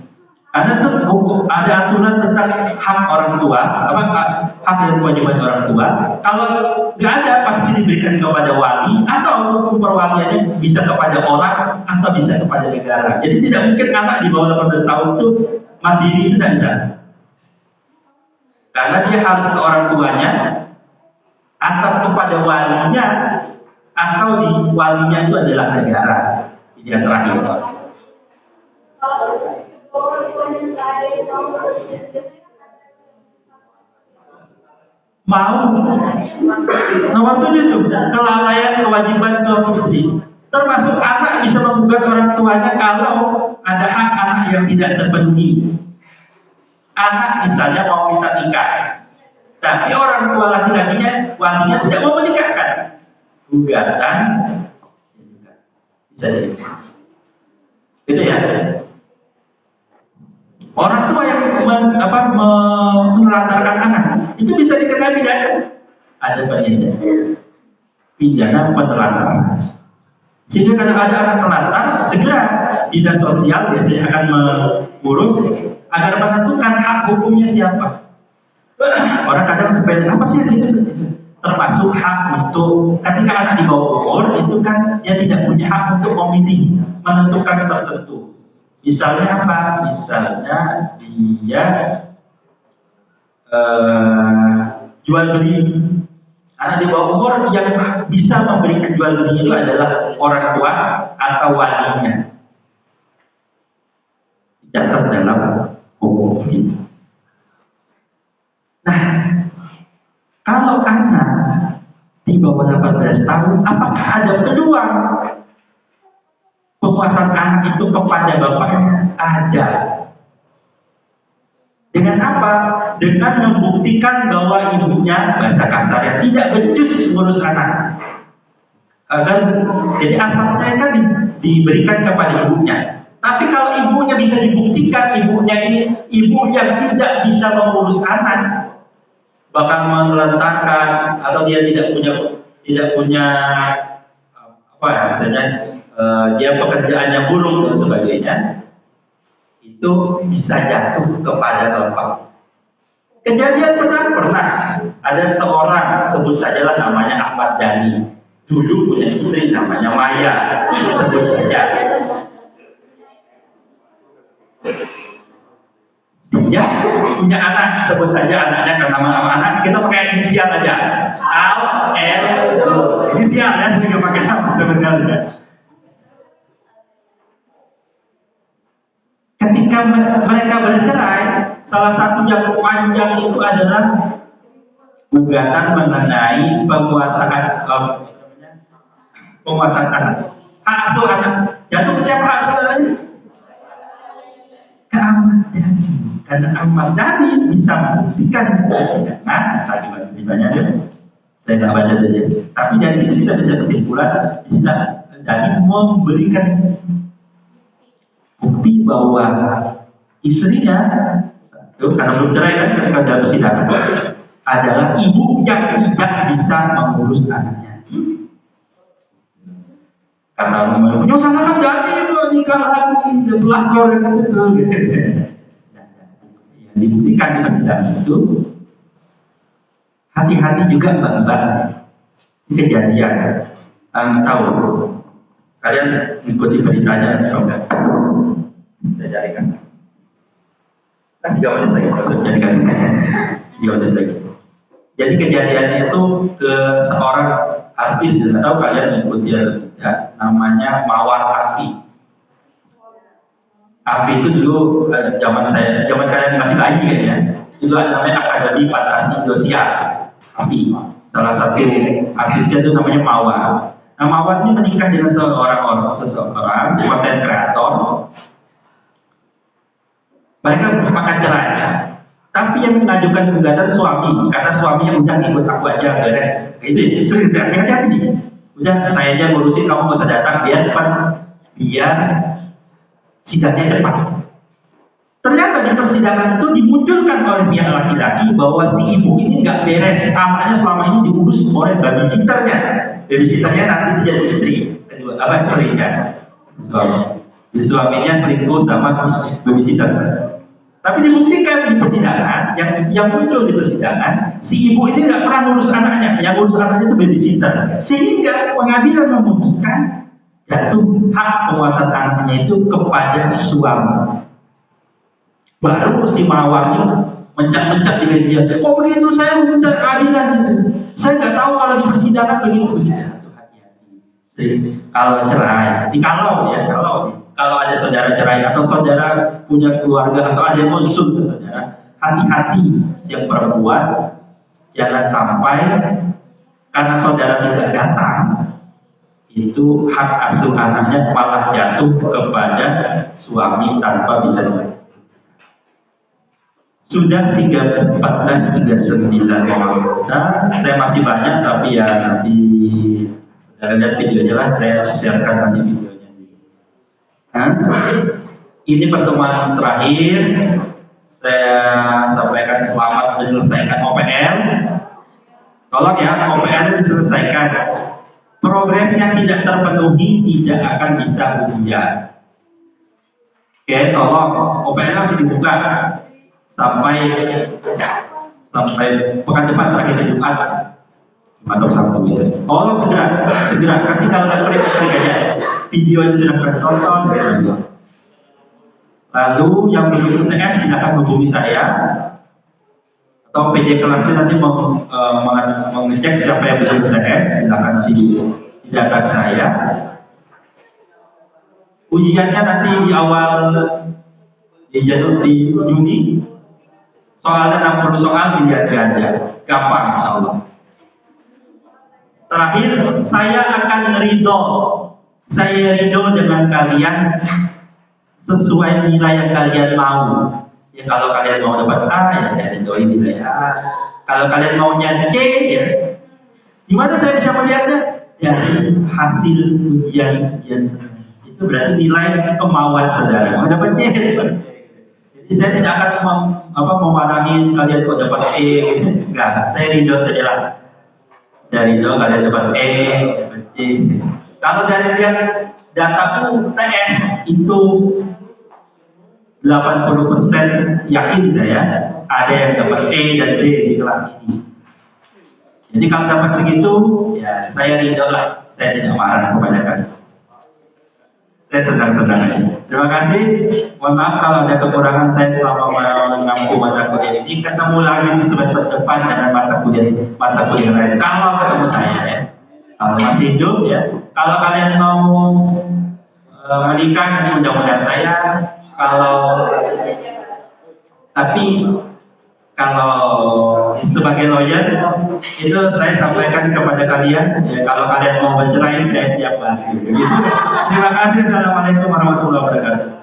ada hukum, ada aturan tentang hak orang tua, hak dan kewajiban orang tua. Kalau nggak ada, pasti diberikan kepada wali atau hukum perwaliannya bisa kepada orang atau bisa kepada negara. Jadi tidak mungkin anak di bawah 18 tahun itu mandiri, itu tidak bisa. Karena dia harus ke orang tuanya atau kepada walinya, atau di walinya itu adalah negara. Ini yang terakhir. Mau nomor 7 itu kelalaian kewajiban suami istri, termasuk anak bisa menggugat orang tuanya kalau ada hak anak yang tidak terpenuhi. Anak misalnya mau minta nikah, tapi orang tua laki-lakinya walinya tidak mau menikahkan, gugatan bisa jadi. Itu ya. Orang tua yang menelantarkan anak itu bisa dikenai pidana. Ada pidana penelantaran. Sehingga kalau ada anak terlantar, segera dinas sosial biasanya akan mengurus agar menentukan hak hukumnya siapa. Orang kadang sepele apa sih itu? Termasuk hak untuk ketika anak di bawah umur itu kan dia tidak punya hak untuk memilih, menentukan tertentu. Misalnya apa? Misalnya dia jual beli. Anak di bawah umur yang bisa memberikan jual beli itu adalah orang tua atau walinya. Catat dalam hukum ini. Nah, kalau anak di bawah 18 tahun, apakah ada peluang penguasaan anak itu kepada bapaknya? Ada. Dengan apa? Dengan membuktikan bahwa ibunya, bahasa kasarnya, tidak becus ngurus anak. Jadi asasnya kan diberikan kepada ibunya. Tapi kalau ibunya bisa dibuktikan, ibunya yang tidak bisa mengurus anak, bahkan menelantarkan atau dia tidak punya apa ya, misalnya dia pekerjaannya buruk dan sebagainya, itu bisa jatuh kepada bapak. Kejadian pernah ada seorang, sebut sajalah namanya Ahmad Dhani, dulu punya istri namanya Maya, sebut saja. Dia punya anak, sebut saja anaknya karena nama anak kita pakai inisial aja, Al, L, inisial ya, tidak pakai nama sebenarnya. Ketika mereka bercerai, salah satu yang panjang itu adalah gugatan mengenai penguasaan anak. Hak asuh anak. Jatuh ke siapa hak asuh anaknya? Ke Ahmad Dhani. Karena Ahmad Dhani bisa membuktikan. Nah, tadi banyak ya. Saya tidak baca saja. Tapi dari itu kita bisa kesimpulan, bisa Dhani memberikan bukti bahwa istrinya, karena belum cerai kan, ketika dalam persidangan adalah ibu yang tidak bisa mengurus anaknya. Karena menyusahkan jadi itu nikah lagi sebelah goreng itu, yang dibuktikan di persidangan itu. Hati-hati juga mbak-mbak, kejadian tahu. Kalian mengikuti beritanya atau enggak? Saya carikan. Kan 3 menit lagi, saya carikan. 3 menit lagi. Jadi kejadiannya itu ke seorang artis, tidak tahu kalian mengikuti ya, namanya Mawar Afi. Afi itu dulu zaman kalian masih bayi kan ya. Itu namanya Akademi Fantasi Indonesia. Afi. Salah satu artisnya itu namanya Mawar. Nah, Mawar ini menikah dengan seseorang konten kreator. Mereka bersepakat cerai. Tapi yang mengajukan gugatan suami, karena suaminya udah ikut aku aja beres. Itu hati-hati. Udah saya aja ngurusin, kamu gak usah datang, biar sidangnya cepat. Ternyata di persidangan itu dimunculkan oleh pihak laki-laki bahwa si ibu ini nggak beres, anaknya selama ini diurus oleh babysitternya. Babysitternya nanti jadi istri, kedua apa istrinya, suaminya selingkuh sama babysitter. Tapi dibuktikan di persidangan, yang muncul di persidangan, si ibu ini nggak pernah ngurus anaknya, yang ngurus anaknya itu babysitter. Sehingga pengadilan memutuskan jatuh hak penguasaan anaknya itu kepada suami. Baru si Mawar itu mencap-mencap di media. Oh begitu, saya minta keadilan itu. Saya nggak tahu kalau di persidangan begitu. Hati-hati. Kalau cerai, kalau ada saudara cerai atau saudara punya keluarga atau ada yang konsul ke saudara, hati-hati yang perempuan, jangan sampai karena saudara tidak datang, itu hak asuh anaknya malah jatuh kepada suami tanpa bisa dibayar. Sudah 14:39 saya masih banyak, tapi ya nanti saudara lihat videonya lah, saya sharekan nanti videonya. Ini pertemuan terakhir, saya sampaikan selamat menyelesaikan OPL. Tolong ya, OPL diselesaikan. Progresnya tidak terpenuhi, tidak akan bisa ujian. Oke, tolong OPL masih dibuka sampai pekan depan terakhir Jumat atau Sabtu ya. Oh segera kasih tahu klik aja. Video itu sudah pernah tonton ya. Lalu yang belum UTS silakan hubungi saya atau PJ kelasnya nanti mengecek siapa yang belum UTS, silakan di data saya. Ujiannya nanti di awal di Juni. Soalnya 60 soal dilihat aja, gampang insyaallah. Terakhir, saya akan ridho dengan kalian sesuai nilai yang kalian mau. Ya kalau kalian mau dapat A, ya saya ridhoi nilai A. Kalau kalian maunya C, ya gimana saya bisa melihatnya? Dari hasil ujian itu berarti nilai kemauan saudara. Mau dapat C, jadi saya tidak akan memarahi kalian kok dapat E, enggak. Saya ridho saja lah. Dari itu kalian dapat E, dapat C. Kalau dari lihat data UTS itu 80% yakin saya ada yang dapat E dan D di kelas ini. Jadi kalau dapat segitu, ya saya ridho lah. Saya tidak marah kepada kalian. Saya senang-senang aja. Terima kasih. Mohon maaf kalau ada kekurangan saya selama mengampu mata kuliah ini. Ketemu lagi di semester depan dengan mata kuliah lain. Kalau ketemu saya ya, kalau masih hidup ya. Kalau kalian mau menikah, mudah-mudahan saya. Kalau sebagai lawyer itu saya sampaikan kepada kalian. Ya, kalau kalian mau bercerai, saya siap bantu. Terima kasih. Assalamualaikum warahmatullahi wabarakatuh.